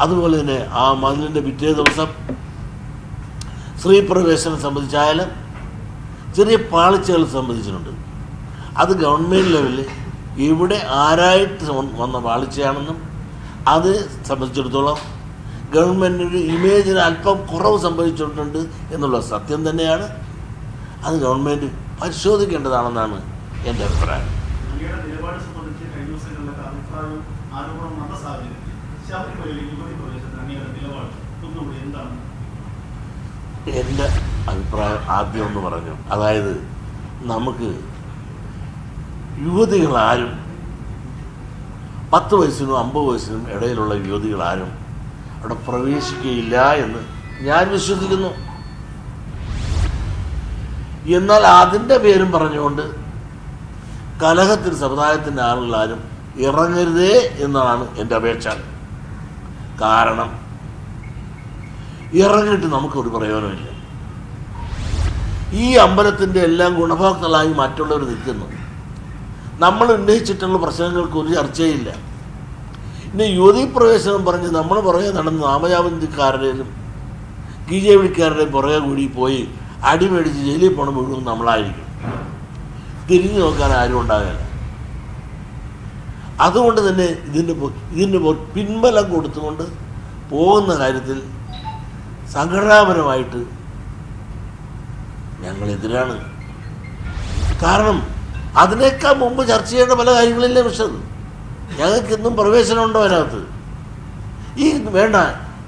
C: അതുപോലെ തന്നെ ആ മതിലിൻ്റെ പിറ്റേ ദിവസം സ്ത്രീ പ്രവേശനം സംബന്ധിച്ചായാലും ചെറിയ പാളിച്ചകൾ സംബന്ധിച്ചിട്ടുണ്ട്. അത് ഗവൺമെൻറ് ലെവലിൽ ഇവിടെ ആരായിട്ട് വന്ന പാളിച്ചയാണെന്നും അത് സംബന്ധിച്ചിടത്തോളം ഗവൺമെൻറ്റിൻ്റെ ഇമേജിന് അല്പം കുറവ് സംഭവിച്ചിട്ടുണ്ട് എന്നുള്ള സത്യം തന്നെയാണ്. അത് ഗവൺമെൻറ് പരിശോധിക്കേണ്ടതാണെന്നാണ് എൻ്റെ അഭിപ്രായം.
E: നിലപാട് സംബന്ധിച്ച് കഴിഞ്ഞ ദിവസങ്ങളിലൊക്കെ അഭിപ്രായവും ആരോപണം വന്ന സാഹചര്യത്തിൽ ശബരിമലയിൽ യുവതി പ്രവേശനത്തിന് അങ്ങയുടെ നിലപാട് ഒന്നുകൂടി എന്താണ്?
C: എൻ്റെ അഭിപ്രായം ആദ്യം ഒന്ന് പറഞ്ഞു. അതായത് നമുക്ക് യുവതികളാരും 10 വയസ്സിനും 50 വയസ്സിനും ഇടയിലുള്ള യുവതികളാരും അവിടെ പ്രവേശിക്കുകയില്ല എന്ന് ഞാൻ വിശ്വസിക്കുന്നു. എന്നാൽ അതിൻ്റെ പേരും പറഞ്ഞുകൊണ്ട് കലഹത്തിന് സമുദായത്തിൻ്റെ ആളുകളാരും ഇറങ്ങരുതേ എന്നാണ് എൻ്റെ അപേക്ഷ. കാരണം ഇറങ്ങിയിട്ട് നമുക്കൊരു പ്രയോജനമില്ല. ഈ അമ്പലത്തിൻ്റെ എല്ലാം ഗുണഭോക്താക്കളായി മറ്റുള്ളവർ നിൽക്കുന്നു. നമ്മൾ ഉന്നയിച്ചിട്ടുള്ള പ്രശ്നങ്ങൾക്ക് ഒരു ചർച്ചയില്ല. ഇനി യുവതീ പ്രവേശനം പറഞ്ഞ് നമ്മൾ പുറകെ നടന്ന് നാമജാപന്തിക്കാരുടെയും കീജവിളിക്കാരുടെയും പുറകെ കൂടി പോയി അടിമേടിച്ച് ജയിലിൽ പോകണം മുഴുവൻ നമ്മളായിരിക്കും. തിരിഞ്ഞു നോക്കാൻ ആരും ഉണ്ടാകില്ല. അതുകൊണ്ട് തന്നെ ഇതിൻ്റെ പിൻബലം കൊടുത്തുകൊണ്ട് പോകുന്ന കാര്യത്തിൽ സംഘടനാപരമായിട്ട് ഞങ്ങളെതിരാണ്. കാരണം അതിനേക്കാൾ മുമ്പ് ചർച്ച ചെയ്യേണ്ട പല കാര്യങ്ങളില്ലേ വിഷയം. ഞങ്ങൾക്കിന്നും പ്രവേശനം ഉണ്ടോ അതിനകത്ത്? ഈ വേണ്ട,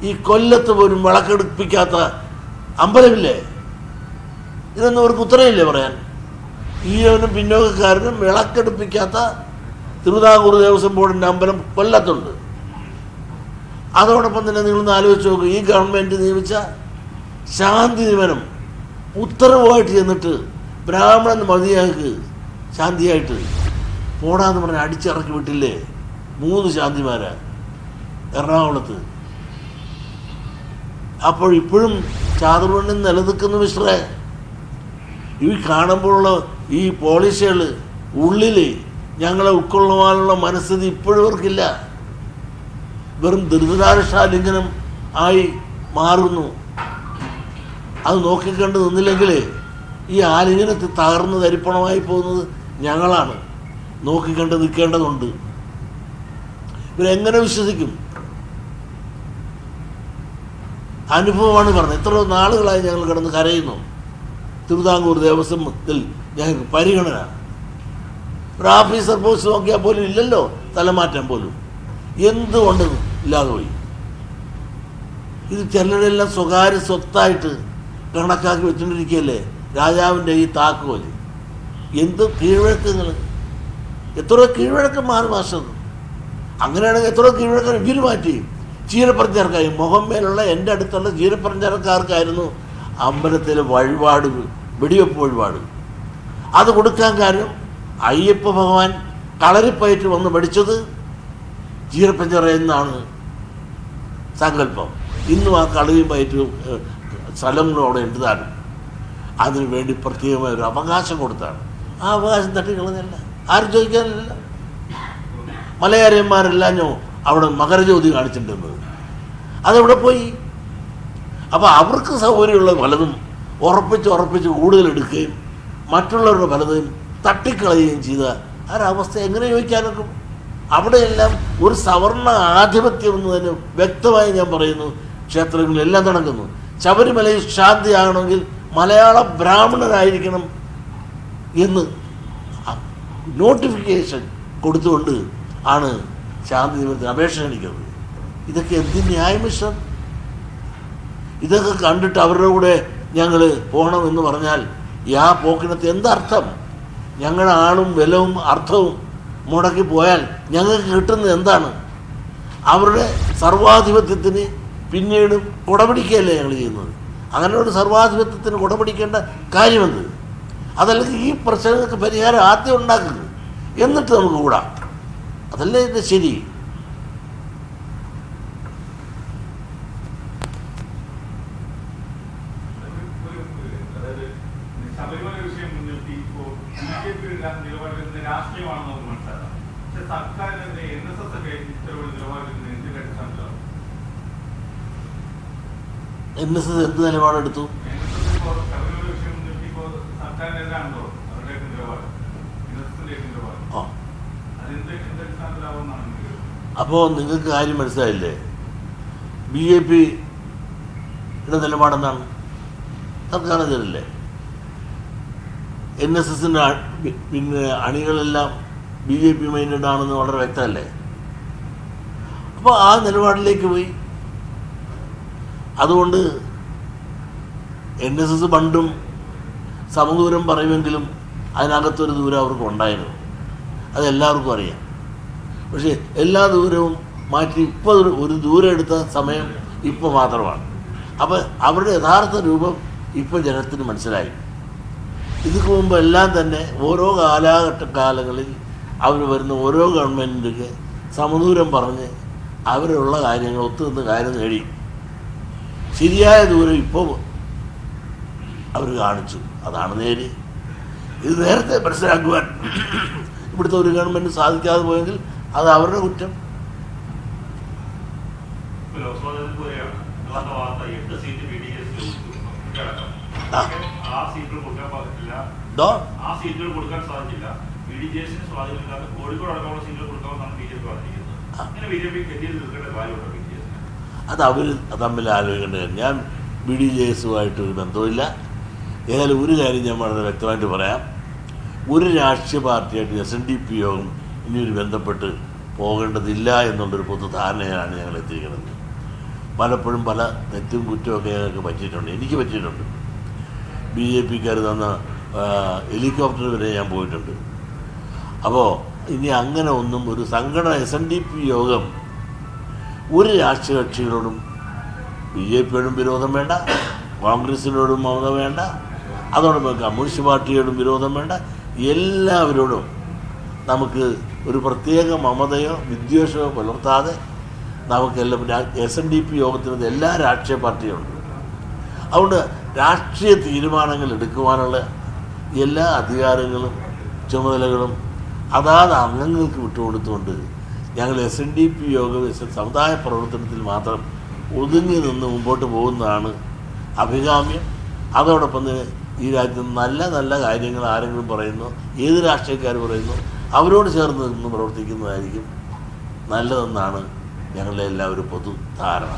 C: ഈ കൊല്ലത്ത് പോലും വിളക്കെടുപ്പിക്കാത്ത അമ്പലമില്ലേ? ഇതൊന്നും അവർക്ക് ഉത്തരവില്ലേ പറയാൻ? ഈഴവനും പിന്നോക്കക്കാരനും വിളക്കെടുപ്പിക്കാത്ത തിരുവിതാംകൂർ ദേവസ്വം ബോർഡിൻ്റെ അമ്പലം കൊല്ലത്തുണ്ട്. അതോടൊപ്പം തന്നെ നിങ്ങളൊന്ന് ആലോചിച്ച് നോക്കും, ഈ ഗവൺമെൻറ് നിയമിച്ച ശാന്തി നിയമനം ഉത്തരവായിട്ട് ചെന്നിട്ട് ബ്രാഹ്മണൻ മതിയാക്ക് ശാന്തിയായിട്ട് പോടാന്ന് പറഞ്ഞ് അടിച്ചിറക്കി വിട്ടില്ലേ 3 ശാന്തിമാരാ എറണാകുളത്ത്. അപ്പോൾ ഇപ്പോഴും ചാതുർവർണ്ണം നിലനിൽക്കുന്ന മിശ്രേ. ഈ കാണുമ്പോഴുള്ള ഈ പോളിസികൾ ഉള്ളിൽ ഞങ്ങളെ ഉൾക്കൊള്ളുവാനുള്ള മനസ്ഥിതി ഇപ്പോഴും അവർക്കില്ല. വെറും ദുരിതാനുഷ്ഠാലിംഗനം ആയി മാറുന്നു. അത് നോക്കിക്കണ്ട് നിന്നില്ലെങ്കിൽ ഈ ആലിംഗനത്തിൽ തകർന്ന് തരിപ്പണമായി പോകുന്നത് ഞങ്ങളാണ്. നോക്കിക്കണ്ട് നിൽക്കേണ്ടതുണ്ട്. ഇവരെങ്ങനെ വിശ്വസിക്കും? അനുഭവമാണ് പറഞ്ഞത്. എത്ര നാളുകളായി ഞങ്ങൾ കിടന്ന് കരയുന്നു. തിരുവിതാംകൂർ ദേവസ്വത്തിൽ ഞങ്ങൾക്ക് പരിഗണന. ഒരു ഓഫീസർ പോസ്റ്റ് നോക്കിയാൽ പോലും ഇല്ലല്ലോ, തലമാറ്റം പോലും. എന്തുകൊണ്ട് ഇല്ലാതെ പോയി? ഇത് ചിലരെല്ലാം സ്വകാര്യ സ്വത്തായിട്ട് കണക്കാക്കി വെച്ചുകൊണ്ടിരിക്കുകയല്ലേ രാജാവിൻ്റെ ഈ താക്കോല്. എന്ത് കീഴ്വഴക്കങ്ങൾ! എത്ര കീഴ്വഴക്കം മാറി മാഷത്. അങ്ങനെയാണെങ്കിൽ എത്ര കീഴ്വഴക്കം ഇവർ മാറ്റി ചീരപ്പറഞ്ചാർക്കായി. മുഖമ്മേലുള്ള എൻ്റെ അടുത്തുള്ള ചീരപ്പറഞ്ചാർക്കാർക്കായിരുന്നു അമ്പലത്തിലെ വഴിപാട്, വെടിവെപ്പ് വഴിപാട്. അത് കൊടുക്കാൻ കാര്യം അയ്യപ്പ ഭഗവാൻ കളരിപ്പയറ്റ് വന്ന് പഠിച്ചത് ചീരപ്പഞ്ചറ എന്നാണ് സങ്കല്പം. ഇന്നും ആ കളരിയും പയറ്റും സ്ഥലങ്ങളും അവിടെ ഉണ്ട് താനും. അതിനു വേണ്ടി പ്രത്യേകമായ ഒരു അവകാശം കൊടുത്താണ്. ആ അവകാശം തട്ടിക്കളഞ്ഞല്ല, ആരും ചോദിക്കാനില്ല. മലയാളിമാരെല്ലാം അവിടെ മകരജ്യോതി കാണിച്ചിട്ടുണ്ടെന്നത് അതെവിടെ പോയി? അപ്പോൾ അവർക്ക് സൗകര്യമുള്ള പലതും ഉറപ്പിച്ച് കൂടുതൽ എടുക്കുകയും മറ്റുള്ളവരുടെ പലതും തട്ടിക്കളയുകയും ചെയ്ത ഒരവസ്ഥ എങ്ങനെ ചോദിക്കാനൊക്കെ? അവിടെയെല്ലാം ഒരു സവർണ ആധിപത്യം എന്ന് തന്നെ വ്യക്തമായി ഞാൻ പറയുന്നു. ക്ഷേത്രങ്ങളിലെല്ലാം നടക്കുന്നു. ശബരിമലയിൽ ശാന്തിയാകണമെങ്കിൽ മലയാള ബ്രാഹ്മണരായിരിക്കണം എന്ന് നോട്ടിഫിക്കേഷൻ കൊടുത്തുകൊണ്ട് ആണ് ശാന്തി നിയമത്തിന് അപേക്ഷ ക്ഷണിക്കുന്നത്. ഇതൊക്കെ എന്ത് ന്യായമിഷ്ടം? ഇതൊക്കെ കണ്ടിട്ട് അവരുടെ കൂടെ ഞങ്ങൾ പോകണമെന്ന് പറഞ്ഞാൽ ആ പോക്കിനകത്ത് എന്തർത്ഥം? ഞങ്ങളുടെ ആളും ബലവും അർത്ഥവും മുടക്കി പോയാൽ ഞങ്ങൾക്ക് കിട്ടുന്നത് എന്താണ്? അവരുടെ സർവാധിപത്യത്തിന് പിന്നീട് കുടപിടിക്കുകയല്ലേ ഞങ്ങൾ ചെയ്യുന്നത്. അങ്ങനെ ഒരു സർവാധിപത്യത്തിന് കുടപിടിക്കേണ്ട കാര്യമെന്ത്? അതല്ലെങ്കിൽ ഈ പ്രശ്നങ്ങൾക്ക് പരിഹാരം ആദ്യം ഉണ്ടാക്കുന്നത്, എന്നിട്ട് നമുക്ക് കൂടാം. അതല്ലേ ഇത് ശരി?
F: ശബരിമല വിഷയം മുൻനിർത്തി ഇപ്പോൾ ബി ജെ പി നിലപാടെടുക്കുന്ന രാഷ്ട്രീയമാണെന്ന് നമുക്ക് മനസ്സിലാക്കാം. പക്ഷെ സർക്കാർ
C: NSS എന്ത് നിലപാടെടുത്തു? അപ്പോൾ നിങ്ങൾക്ക് കാര്യം മനസ്സിലായില്ലേ? BJPയുടെ നിലപാടെന്താണ്? സർക്കാർ എതിരല്ലേ? NSSന്റെ പിന്നെ അണികളെല്ലാം BJP മൈൻഡഡ് ആണെന്ന് വളരെ വ്യക്തമല്ലേ? അപ്പോൾ ആ നിലപാടിലേക്ക് പോയി. അതുകൊണ്ട് NSS പണ്ടും സമദൂരം പറയുമെങ്കിലും അതിനകത്തൊരു ദൂരം അവർക്ക് ഉണ്ടായിരുന്നു, അതെല്ലാവർക്കും അറിയാം. പക്ഷേ എല്ലാ ദൂരവും മാറ്റി ഇപ്പോൾ ഒരു ദൂരം എടുത്ത സമയം ഇപ്പോൾ മാത്രമാണ്. അപ്പോൾ അവരുടെ യഥാർത്ഥ രൂപം ഇപ്പോൾ ജനത്തിന് മനസ്സിലായി. ഇതിനു മുമ്പ് എല്ലാം തന്നെ ഓരോ കാലങ്ങളിൽ അവർ വരുന്ന ഓരോ ഗവൺമെൻറ്റിൻ്റെ സമദൂരം പറഞ്ഞ് അവരുള്ള കാര്യങ്ങൾ ഒത്തുനിന്ന് കാര്യം നേടി. ശരിയായ ദൂരം ഇപ്പോൾ അവർ കാണിച്ചു, അതാണ് നേടി. ഇത് നേരത്തെ മനസ്സിലാക്കുവാൻ ഇവിടുത്തെ ഒരു ഗവൺമെൻറ് സാധിക്കാതെ പോയെങ്കിൽ അത് അവരുടെ കുറ്റം. അത് അവർ തമ്മിൽ ആലോചിക്കേണ്ടത്. ഞാൻ BDJS-ഉമായിട്ട് ഒരു ബന്ധമില്ല. ഏതായാലും ഒരു കാര്യം ഞാൻ വളരെ വ്യക്തമായിട്ട് പറയാം. ഒരു രാഷ്ട്രീയ പാർട്ടിയായിട്ട് SNDP യോഗം ഇനിയൊരു ബന്ധപ്പെട്ട് പോകേണ്ടതില്ല എന്നുള്ളൊരു പൊതുധാരണയാണ് ഞങ്ങൾ എത്തിയിരിക്കുന്നത്. പലപ്പോഴും പല തെറ്റും കുറ്റമൊക്കെ ഞങ്ങൾക്ക് പറ്റിയിട്ടുണ്ട്, എനിക്ക് പറ്റിയിട്ടുണ്ട്. BJPക്കാർ തന്ന ഹെലികോപ്റ്റർ വരെ ഞാൻ പോയിട്ടുണ്ട്. അപ്പോൾ ഇനി അങ്ങനെ ഒന്നും ഒരു സംഘടന SNDP യോഗം ഒരു രാഷ്ട്രീയ കക്ഷികളോടും BJPയോടും വിരോധം വേണ്ട, കോൺഗ്രസിനോടും മമത വേണ്ട, അതോടൊപ്പം കമ്മ്യൂണിസ്റ്റ് പാർട്ടിയോടും വിരോധം വേണ്ട, എല്ലാവരോടും നമുക്ക് ഒരു പ്രത്യേക മമതയോ വിദ്വേഷമോ പുലർത്താതെ നമുക്കെല്ലാം SNDP യോഗത്തിനത് എല്ലാ രാഷ്ട്രീയ പാർട്ടിയുണ്ട്. അതുകൊണ്ട് രാഷ്ട്രീയ തീരുമാനങ്ങൾ എടുക്കുവാനുള്ള എല്ലാ അധികാരങ്ങളും ചുമതലകളും അതാത് അംഗങ്ങൾക്ക് വിട്ടുകൊടുത്തുകൊണ്ട് ഞങ്ങൾ SNDP യോഗം സമുദായ പ്രവർത്തനത്തിൽ മാത്രം ഒതുങ്ങി നിന്ന് മുമ്പോട്ട് പോകുന്നതാണ് അഭികാമ്യം. അതോടൊപ്പം തന്നെ ഈ രാജ്യത്ത് നല്ല നല്ല കാര്യങ്ങൾ ആരെങ്കിലും പറയുന്നു, ഏത് രാഷ്ട്രീയക്കാർ പറയുന്നു, അവരോട് ചേർന്ന് നിന്ന് പ്രവർത്തിക്കുന്നതായിരിക്കും നല്ലതെന്നാണ് ഞങ്ങളുടെ എല്ലാവരും പൊതു ധാരണ.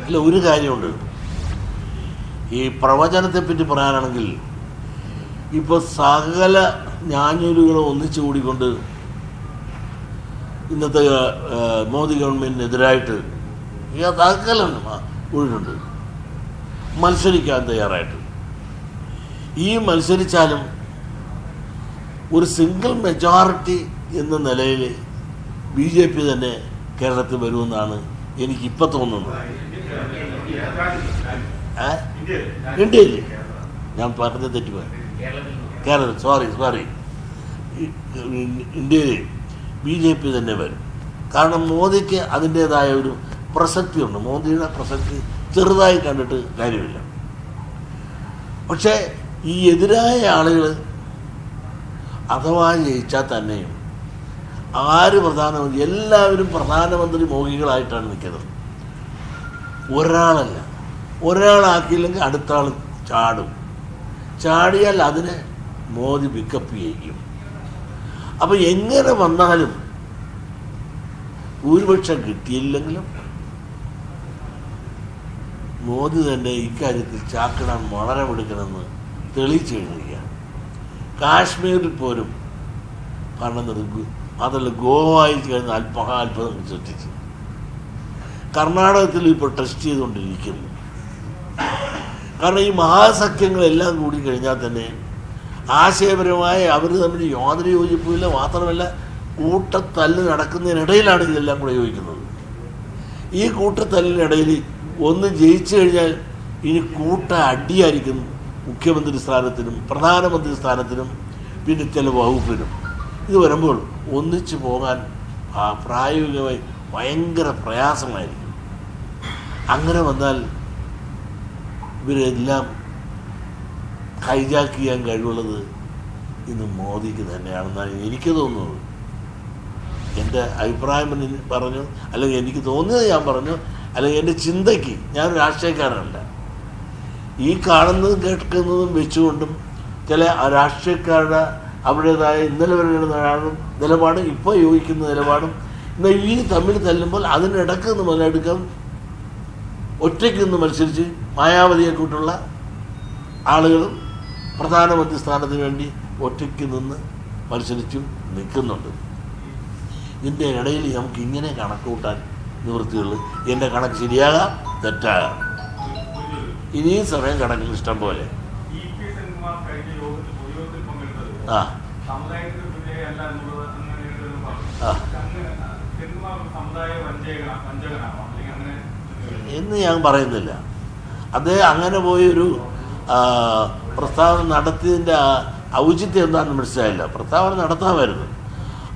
C: അല്ല, ഒരു കാര്യമുണ്ട്. ഈ പ്രവചനത്തെപ്പറ്റി പറയാനാണെങ്കിൽ ഇപ്പോൾ സകല ഞാഞ്ഞൂലുകളും ഒന്നിച്ചു കൂടിക്കൊണ്ട് ഇന്നത്തെ മോദി ഗവൺമെൻറ്റിനെതിരായിട്ട് സകലം ഊഴുണ്ട് മത്സരിക്കാൻ തയ്യാറായിട്ട്. ഈ മത്സരിച്ചാലും ഒരു സിംഗിൾ മെജോറിറ്റി എന്ന നിലയിൽ BJP തന്നെ കേരളത്തിൽ വരുമെന്നാണ് എനിക്കിപ്പോൾ തോന്നുന്നത്. ഇന്ത്യയിൽ ഞാൻ പറഞ്ഞ തെറ്റുപോയി, കേരളത്തിൽ സോറി ഇന്ത്യയിൽ BJP തന്നെ വരും. കാരണം മോദിക്ക് അതിൻ്റേതായ ഒരു പ്രസക്തിയുണ്ട്. മോദിയുടെ പ്രസക്തി ചെറുതായി കണ്ടിട്ട് കാര്യമില്ല. പക്ഷേ ഈ എതിരായ ആളുകൾ അഥവാ ജയിച്ചാൽ തന്നെയും ആര് പ്രധാനമന്ത്രി, എല്ലാവരും പ്രധാനമന്ത്രി മോഹികളായിട്ടാണ് നിൽക്കുന്നത്. ഒരാളല്ല, ഒരാളാക്കിയില്ലെങ്കിൽ അടുത്ത ആൾ ചാടും. ചാടിയാൽ അതിനെ മോദി പിക്കപ്പ് ചെയ്യും. അപ്പം എങ്ങനെ വന്നാലും ഭൂരിപക്ഷം കിട്ടിയില്ലെങ്കിലും മോദി തന്നെ ഇക്കാര്യത്തിൽ ചാക്കിടാൻ വളരെ എടുക്കണമെന്ന് തെളിയിച്ചു കഴിഞ്ഞിരിക്കുകയാണ്. കാശ്മീരിൽ പോലും ഭരണം നിർത്തി, അതല്ല ഗോവയിൽ കഴിഞ്ഞ അത്ഭുതം സൃഷ്ടിച്ചു. കർണാടകത്തിൽ ഇപ്പോൾ ടെസ്റ്റ് ചെയ്തുകൊണ്ടിരിക്കുന്നു. കാരണം ഈ മഹാസഖ്യങ്ങളെല്ലാം കൂടി കഴിഞ്ഞാൽ തന്നെ ആശയപരമായി അവർ തമ്മിൽ യാതൊരു യോജിപ്പുമില്ല. മാത്രമല്ല കൂട്ടത്തല്ല് നടക്കുന്നതിനിടയിലാണ് ഇതെല്ലാം കൂടെ യോജിക്കുന്നത്. ഈ കൂട്ടത്തല്ലിനിടയിൽ ഒന്ന് ജയിച്ചു കഴിഞ്ഞാൽ ഇനി കൂട്ട അടിയായിരിക്കും മുഖ്യമന്ത്രി സ്ഥാനത്തിനും പ്രധാനമന്ത്രി സ്ഥാനത്തിനും പിന്നെ ചില വകുപ്പിനും. ഇത് വരുമ്പോൾ ഒന്നിച്ചു പോകാൻ പ്രായോഗികമായി ഭയങ്കര പ്രയാസമായിരിക്കും. അങ്ങനെ വന്നാൽ ഇവരെല്ലാം ഹൈജാക്ക് ചെയ്യാൻ കഴിവുള്ളത് ഇന്ന് മോദിക്ക് തന്നെയാണെന്നാണ് എനിക്ക് തോന്നുന്നത്. എൻ്റെ അഭിപ്രായം പറഞ്ഞു, അല്ലെങ്കിൽ എനിക്ക് തോന്നിയത് ഞാൻ പറഞ്ഞു, അല്ലെങ്കിൽ എൻ്റെ ചിന്തയ്ക്ക്. ഞാൻ രാഷ്ട്രീയക്കാരനല്ല. ഈ കാണുന്നതും കേൾക്കുന്നതും വെച്ചുകൊണ്ടും ചില രാഷ്ട്രീയക്കാരുടെ അവരുടേതായ ഇന്നലെ വരെയുള്ള നിലപാടും ഇപ്പോൾ യോജിക്കുന്ന നിലപാടും എന്നാൽ ഈ തമ്മിൽ തല്ലുമ്പോൾ അതിനിടക്ക് നിന്ന് മുതലെടുക്കാൻ ഒറ്റയ്ക്ക് നിന്ന് മത്സരിച്ച് മായാവതിയെ കൂട്ടുള്ള ആളുകളും പ്രധാനമന്ത്രി സ്ഥാനത്തിന് വേണ്ടി ഒറ്റയ്ക്ക് നിന്ന് മത്സരിച്ചും നിൽക്കുന്നുണ്ട്. ഇതിൻ്റെ ഇടയിൽ നമുക്ക് ഇങ്ങനെ കണക്ക് കൂട്ടാൻ നിവൃത്തിയുള്ളൂ. എൻ്റെ കണക്ക് ശരിയാകാം, തെറ്റാകാം. ഇനിയും സമയം കണക്കിൽ ഇഷ്ടം പോലെ. ആ എന്ന് ഞാൻ പറയുന്നില്ല. അദ്ദേഹം അങ്ങനെ പോയൊരു പ്രസ്താവന നടത്തിയതിൻ്റെ ഔചിത്യം എന്താണെന്ന് മനസ്സിലായില്ല. പ്രസ്താവന നടത്താമായിരുന്നു.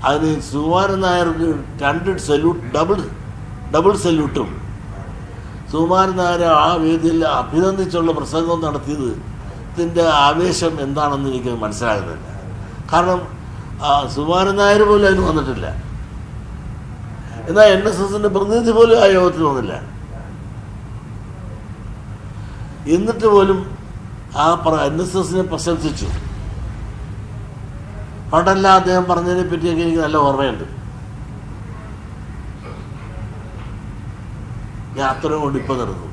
C: അതിന് സുകുമാരൻ നായർക്ക് 2 സല്യൂട്ട്, ഡബിൾ സല്യൂട്ടും സുകുമാരൻ നായർ ആ വേദിയിൽ അഭിനന്ദിച്ചുള്ള പ്രസംഗം നടത്തിയത് ഇതിൻ്റെ ആവേശം എന്താണെന്ന് എനിക്ക് മനസ്സിലാകുന്നില്ല. കാരണം സുകുമാരൻ നായർ പോലും അതിന് വന്നിട്ടില്ല. എന്നാൽ NSSൻ്റെ പ്രതിനിധി പോലും ആ യോഗത്തിൽ വന്നില്ല. എന്നിട്ട് പോലും ആ NSSനെ പ്രശംസിച്ചു. പണ്ടല്ല അദ്ദേഹം പറഞ്ഞതിനെ പറ്റിയൊക്കെ എനിക്ക് നല്ല ഓർമ്മയുണ്ട്. ഞാൻ അത്രയും കൊണ്ട് ഇപ്പം നിർത്തുന്നു.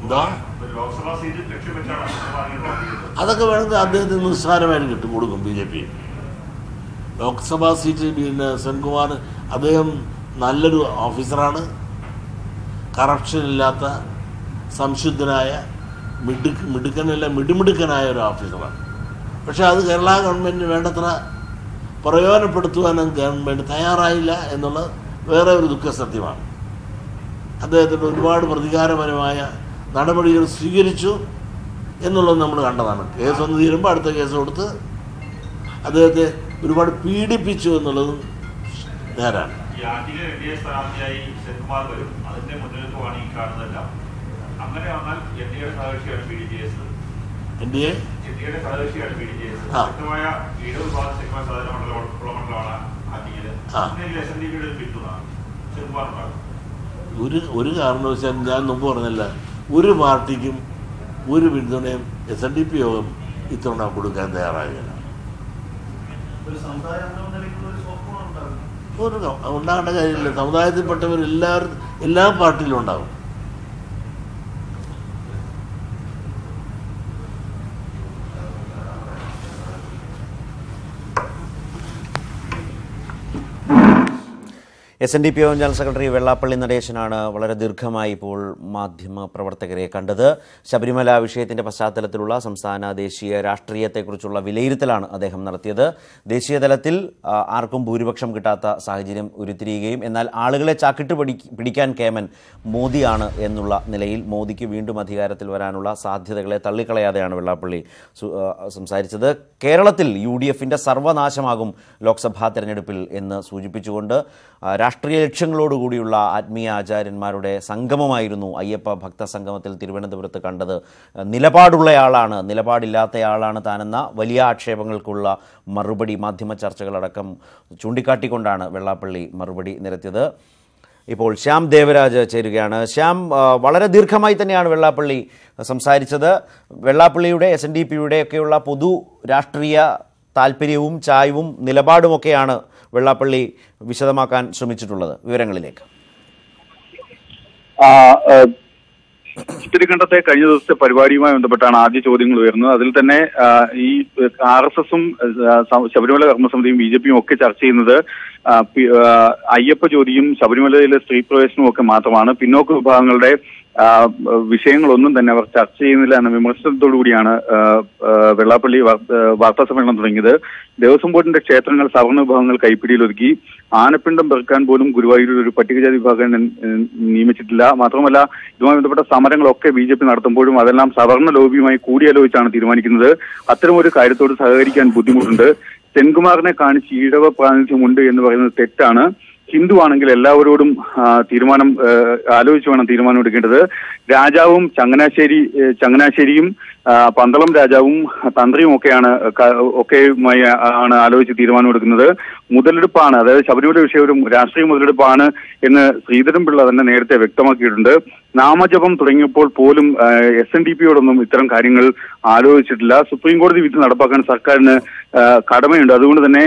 C: എന്താ അതൊക്കെ വേണമെങ്കിൽ അദ്ദേഹത്തിന് നിസ്സാരമായിട്ട് കിട്ടും, കൊടുക്കും BJP. ലോക്സഭാ സീറ്റ് പിന്നെ സെൻകുമാർ അദ്ദേഹം നല്ലൊരു ഓഫീസറാണ്, കറപ്ഷൻ ഇല്ലാത്ത സംശുദ്ധനായ മിടുമിടുക്കനായ ഒരു ഓഫീസറാണ്. പക്ഷെ അത് കേരള ഗവൺമെൻറ്റിന് വേണ്ടത്ര പ്രയോജനപ്പെടുത്തുവാനും ഗവൺമെൻറ് തയ്യാറായില്ല എന്നുള്ളത് വേറെ ഒരു ദുഃഖസത്യമാണ്. അദ്ദേഹത്തിന് ഒരുപാട് പ്രതികാരപരമായ നടപടികൾ സ്വീകരിച്ചു എന്നുള്ളത് നമ്മൾ കണ്ടതാണ്. കേസ് ഒന്ന് തീരുമ്പോൾ അടുത്ത കേസ് കൊടുത്ത് അദ്ദേഹത്തെ ഒരുപാട് പീഡിപ്പിച്ചു എന്നുള്ളതും നേരാണ്. ഒരു കാരണവശാലും ഞാൻ മുമ്പ് പറഞ്ഞല്ല, ഒരു പാർട്ടിക്കും ഒരു പിന്തുണയും SNDP യോഗം ഇത്തവണ കൊടുക്കാൻ തയ്യാറാകില്ല. ഉണ്ടാകേണ്ട കാര്യമില്ല. സമുദായത്തിൽപ്പെട്ടവർ എല്ലാ പാർട്ടിയിലും ഉണ്ടാകും.
A: SNDP യോഗം ജനറൽ സെക്രട്ടറി വെള്ളാപ്പള്ളി നടേശനാണ് വളരെ ദീർഘമായി ഇപ്പോൾ മാധ്യമ പ്രവർത്തകരെ കണ്ടത്. ശബരിമല വിഷയത്തിന്റെ പശ്ചാത്തലത്തിലുള്ള സംസ്ഥാന ദേശീയ രാഷ്ട്രീയത്തെക്കുറിച്ചുള്ള വിലയിരുത്തലാണ് അദ്ദേഹം നടത്തിയത്. ദേശീയ തലത്തിൽ ആർക്കും ഭൂരിപക്ഷം കിട്ടാത്ത സാഹചര്യം ഉരുത്തിരിയുകയും എന്നാൽ ആളുകളെ ചാക്കിട്ട് പിടിക്കാൻ കേമൻ മോദിയാണ് എന്നുള്ള നിലയിൽ മോദിക്ക് വീണ്ടും അധികാരത്തിൽ വരാനുള്ള സാധ്യതകളെ തള്ളിക്കളയാതെയാണ് വെള്ളാപ്പള്ളി സംസാരിച്ചത്. കേരളത്തിൽ UDFന്റെ സർവനാശമാകും ലോക്സഭാ തെരഞ്ഞെടുപ്പിൽ എന്ന് സൂചിപ്പിച്ചുകൊണ്ട് രാഷ്ട്രീയ ലക്ഷ്യങ്ങളോടുകൂടിയുള്ള ആത്മീയ ആചാര്യന്മാരുടെ സംഗമമായിരുന്നു അയ്യപ്പ ഭക്ത സംഗമത്തിൽ തിരുവനന്തപുരത്ത് കണ്ടത്. നിലപാടുള്ളയാളാണ്, നിലപാടില്ലാത്തയാളാണ് താനെന്ന വലിയ ആക്ഷേപങ്ങൾക്കുള്ള മറുപടി മാധ്യമ ചർച്ചകളടക്കം ചൂണ്ടിക്കാട്ടിക്കൊണ്ടാണ് വെള്ളാപ്പള്ളി മറുപടി നിരത്തിയത്. ഇപ്പോൾ ശ്യാം ദേവരാജ് ചേരുകയാണ്. ശ്യാം, വളരെ ദീർഘമായി തന്നെയാണ് വെള്ളാപ്പള്ളി സംസാരിച്ചത്. വെള്ളാപ്പള്ളിയുടെ SNDPയുടെ ഒക്കെയുള്ള പൊതു രാഷ്ട്രീയ താല്പര്യവും ചായ്വും നിലപാടുമൊക്കെയാണ് വെള്ളാപ്പള്ളി വിശദമാക്കാൻ ശ്രമിച്ചിട്ടുള്ളത്. വിവരങ്ങളിലേക്ക്.
F: ചിത്തിരിക്കണ്ടത്തെ കഴിഞ്ഞ ദിവസത്തെ പരിപാടിയുമായി ബന്ധപ്പെട്ടാണ് ആദ്യ ചോദ്യങ്ങൾ ഉയർന്നത്. അതിൽ തന്നെ ഈ RSSും ശബരിമല കർമ്മസമിതിയും BJPയും ഒക്കെ ചർച്ച ചെയ്യുന്നത് അയ്യപ്പ ജ്യോതിയും ശബരിമലയിലെ സ്ത്രീ പ്രവേശനവും ഒക്കെ മാത്രമാണ്. പിന്നോക്ക വിഭാഗങ്ങളുടെ വിഷയങ്ങളൊന്നും തന്നെ അവർ ചർച്ച ചെയ്യുന്നില്ല എന്ന വിമർശനത്തോടുകൂടിയാണ് വെള്ളാപ്പള്ളി വാർത്താ സമ്മേളനം തുടങ്ങിയത്. ദേവസ്വം ബോർഡിന്റെ ക്ഷേത്രങ്ങൾ സവർണ്ണ വിഭാഗങ്ങൾ കൈപ്പിടിയിലൊതുക്കി. ആനപ്പിണ്ടം പെറുക്കാൻ പോലും ഗുരുവായൂരിൽ ഒരു പട്ടികജാതി വിഭാഗം നിയമിച്ചിട്ടില്ല. മാത്രമല്ല, ഇതുമായി ബന്ധപ്പെട്ട സമരങ്ങളൊക്കെ BJP നടത്തുമ്പോഴും അതെല്ലാം സവർണ്ണ ലോബിയുമായി കൂടിയാലോചിച്ചാണ് തീരുമാനിക്കുന്നത്. അത്തരമൊരു കാര്യത്തോട് സഹകരിക്കാൻ ബുദ്ധിമുട്ടുണ്ട്. സെൻകുമാറിനെ കാണിച്ച് ഈഴവ പ്രാതിനിധ്യമുണ്ട് എന്ന് പറയുന്നത് തെറ്റാണ്. ഹിന്ദു ആണെങ്കിൽ എല്ലാവരോടും ആലോചിച്ച് വേണം തീരുമാനം എടുക്കേണ്ടത്. രാജാവും ചങ്ങനാശ്ശേരിയും പന്തളം രാജാവും തന്ത്രിയും ഒക്കെയുമായി ആണ് ആലോചിച്ച് തീരുമാനമെടുക്കുന്നത്. മുതലെടുപ്പാണ്, അതായത് ശബരിമല വിഷയം ഒരു രാഷ്ട്രീയ മുതലെടുപ്പാണ് എന്ന് ശ്രീധരൻപിള്ള തന്നെ നേരത്തെ വ്യക്തമാക്കിയിട്ടുണ്ട്. നാമജപം തുടങ്ങിയപ്പോൾ പോലും SNDP-യോടൊന്നും ഇത്തരം കാര്യങ്ങൾ ആലോചിച്ചിട്ടില്ല. സുപ്രീം കോടതി വിധി നടപ്പാക്കാൻ സർക്കാരിന് കടമയുണ്ട്. അതുകൊണ്ട് തന്നെ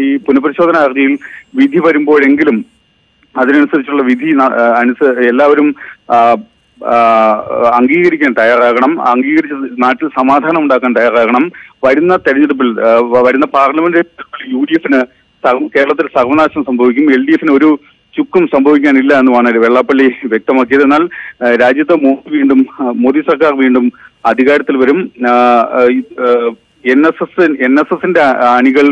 F: ഈ പുനഃപരിശോധനാ ഹർജിയിൽ വിധി വരുമ്പോഴെങ്കിലും അതിനനുസരിച്ചുള്ള വിധി എല്ലാവരും അംഗീകരിക്കാൻ തയ്യാറാകണം. അംഗീകരിച്ച് നാട്ടിൽ സമാധാനം ഉണ്ടാക്കാൻ തയ്യാറാകണം. വരുന്ന തെരഞ്ഞെടുപ്പിൽ വരുന്ന പാർലമെന്റ് UDF-ന് കേരളത്തിൽ സർവനാശം സംഭവിക്കും. LDF-ന് ഒരു ചുക്കും സംഭവിക്കാനില്ല എന്നുമാണ് വെള്ളാപ്പള്ളി വ്യക്തമാക്കിയത്. എന്നാൽ രാജ്യത്ത് മോദി സർക്കാർ വീണ്ടും അധികാരത്തിൽ വരും. NSS-ന്റെ അണികൾ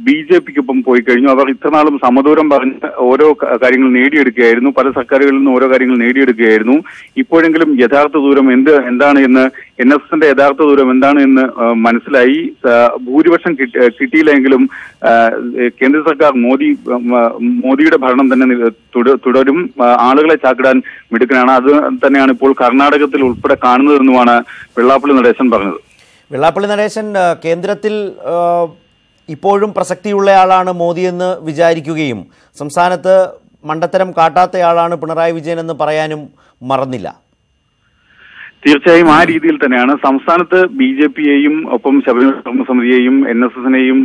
F: BJP-ക്കൊപ്പം പോയി കഴിഞ്ഞു. അവർ ഇത്രനാളും സമദൂരം പറഞ്ഞ് ഓരോ കാര്യങ്ങൾ നേടിയെടുക്കുകയായിരുന്നു. പല സർക്കാരുകളിൽ നിന്നും ഓരോ കാര്യങ്ങൾ നേടിയെടുക്കുകയായിരുന്നു. ഇപ്പോഴെങ്കിലും യഥാർത്ഥ ദൂരം എന്താണ് എന്ന് NSS-ന്റെ യഥാർത്ഥ ദൂരം എന്താണ് എന്ന് മനസ്സിലായി. ഭൂരിപക്ഷം കിട്ടിയില്ലെങ്കിലും കേന്ദ്ര സർക്കാർ മോദിയുടെ ഭരണം തന്നെ തുടരും. ആളുകളെ ചാക്കിടാൻ മിടുക്കനാണ്. അത് തന്നെയാണ് ഇപ്പോൾ കർണാടകത്തിൽ ഉൾപ്പെടെ കാണുന്നതെന്നുമാണ് വെള്ളാപ്പള്ളി നടേശൻ പറഞ്ഞത്.
A: വെള്ളാപ്പള്ളി നടേശൻ, കേന്ദ്രത്തിൽ ഇപ്പോഴും പ്രസക്തിയുള്ളയാളാണ് മോദിയെന്ന് വിചാരിക്കുകയും സംസ്ഥാനത്ത് മണ്ടത്തരം കാട്ടാത്തയാളാണ് പിണറായി വിജയൻ എന്ന് പറയാനും മറന്നില്ല.
F: തീർച്ചയായും ആ രീതിയിൽ തന്നെയാണ് സംസ്ഥാനത്ത് BJP-യെയും ഒപ്പം ശബരിമല കർമ്മസമിതിയെയും NSS-നെയും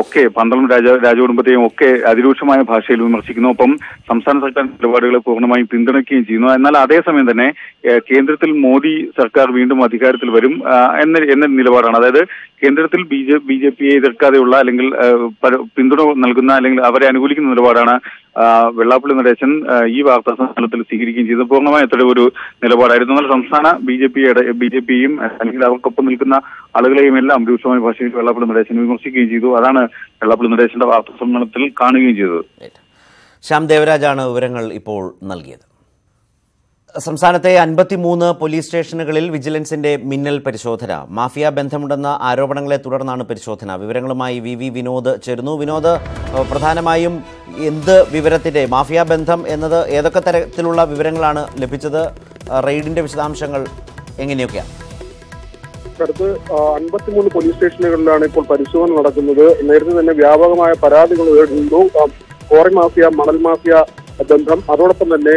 F: ഒക്കെ പന്തളം രാജകുടുംബത്തെയും ഒക്കെ അതിരൂക്ഷമായ ഭാഷയിൽ വിമർശിക്കുന്നു. ഒപ്പം സംസ്ഥാന സർക്കാർ നിലപാടുകളെ പൂർണ്ണമായും പിന്തുണയ്ക്കുകയും ചെയ്യുന്നു. എന്നാൽ അതേസമയം തന്നെ കേന്ദ്രത്തിൽ മോദി സർക്കാർ വീണ്ടും അധികാരത്തിൽ വരും എന്ന നിലപാടാണ്. അതായത് കേന്ദ്രത്തിൽ BJP-യെ എതിർക്കാതെയുള്ള അല്ലെങ്കിൽ പിന്തുണ നൽകുന്ന അല്ലെങ്കിൽ അവരെ അനുകൂലിക്കുന്ന നിലപാടാണ് വെള്ളാപ്പള്ളി നടേശൻ ഈ വാർത്താ സമ്മേളനത്തിൽ സ്വീകരിക്കുകയും ചെയ്തത്. പൂർണ്ണമായ ഒരു നിലപാടായിരുന്നു. എന്നാൽ സംസ്ഥാന BJP-യും അല്ലെങ്കിൽ അവർക്കൊപ്പം നിൽക്കുന്ന ആളുകളെയും എല്ലാം രൂക്ഷമായ ഭാഷയിൽ വെള്ളാപ്പള്ളി നടേശൻ വിമർശിക്കുകയും ചെയ്തു. അതാണ് വെള്ളാപ്പള്ളി നടേശന്റെ വാർത്താ സമ്മേളനത്തിൽ കാണുകയും ചെയ്തത്.
A: ശ്യാം ദേവരാജാണ് വിവരങ്ങൾ ഇപ്പോൾ നൽകിയത്. സംസ്ഥാനത്തെ 53 പോലീസ് സ്റ്റേഷനുകളിൽ വിജിലൻസിന്റെ മിന്നൽ പരിശോധന. മാഫിയ ബന്ധമുണ്ടെന്ന ആരോപണങ്ങളെ തുടർന്നാണ് പരിശോധന. വിവരങ്ങളുമായി VV വിനോദ് ചേരുന്നു. വിനോദ്, പ്രധാനമായും എന്ത് വിവരത്തിന്റെ മാഫിയ ബന്ധം എന്നത് ഏതൊക്കെ തരത്തിലുള്ള വിവരങ്ങളാണ് ലഭിച്ചത്? റെയ്ഡിന്റെ വിശദാംശങ്ങൾ എങ്ങനെയൊക്കെയാണ്?
G: അടുത്ത് 53 പോലീസ് സ്റ്റേഷനുകളിലാണ് ഇപ്പോൾ പരിശോധന നടക്കുന്നത്. നേരത്തെ തന്നെ വ്യാപകമായ പരാതികൾ ഉയർന്നു. കോറി മാഫിയ, മണൽ മാഫിയ ബന്ധം, അതോടൊപ്പം തന്നെ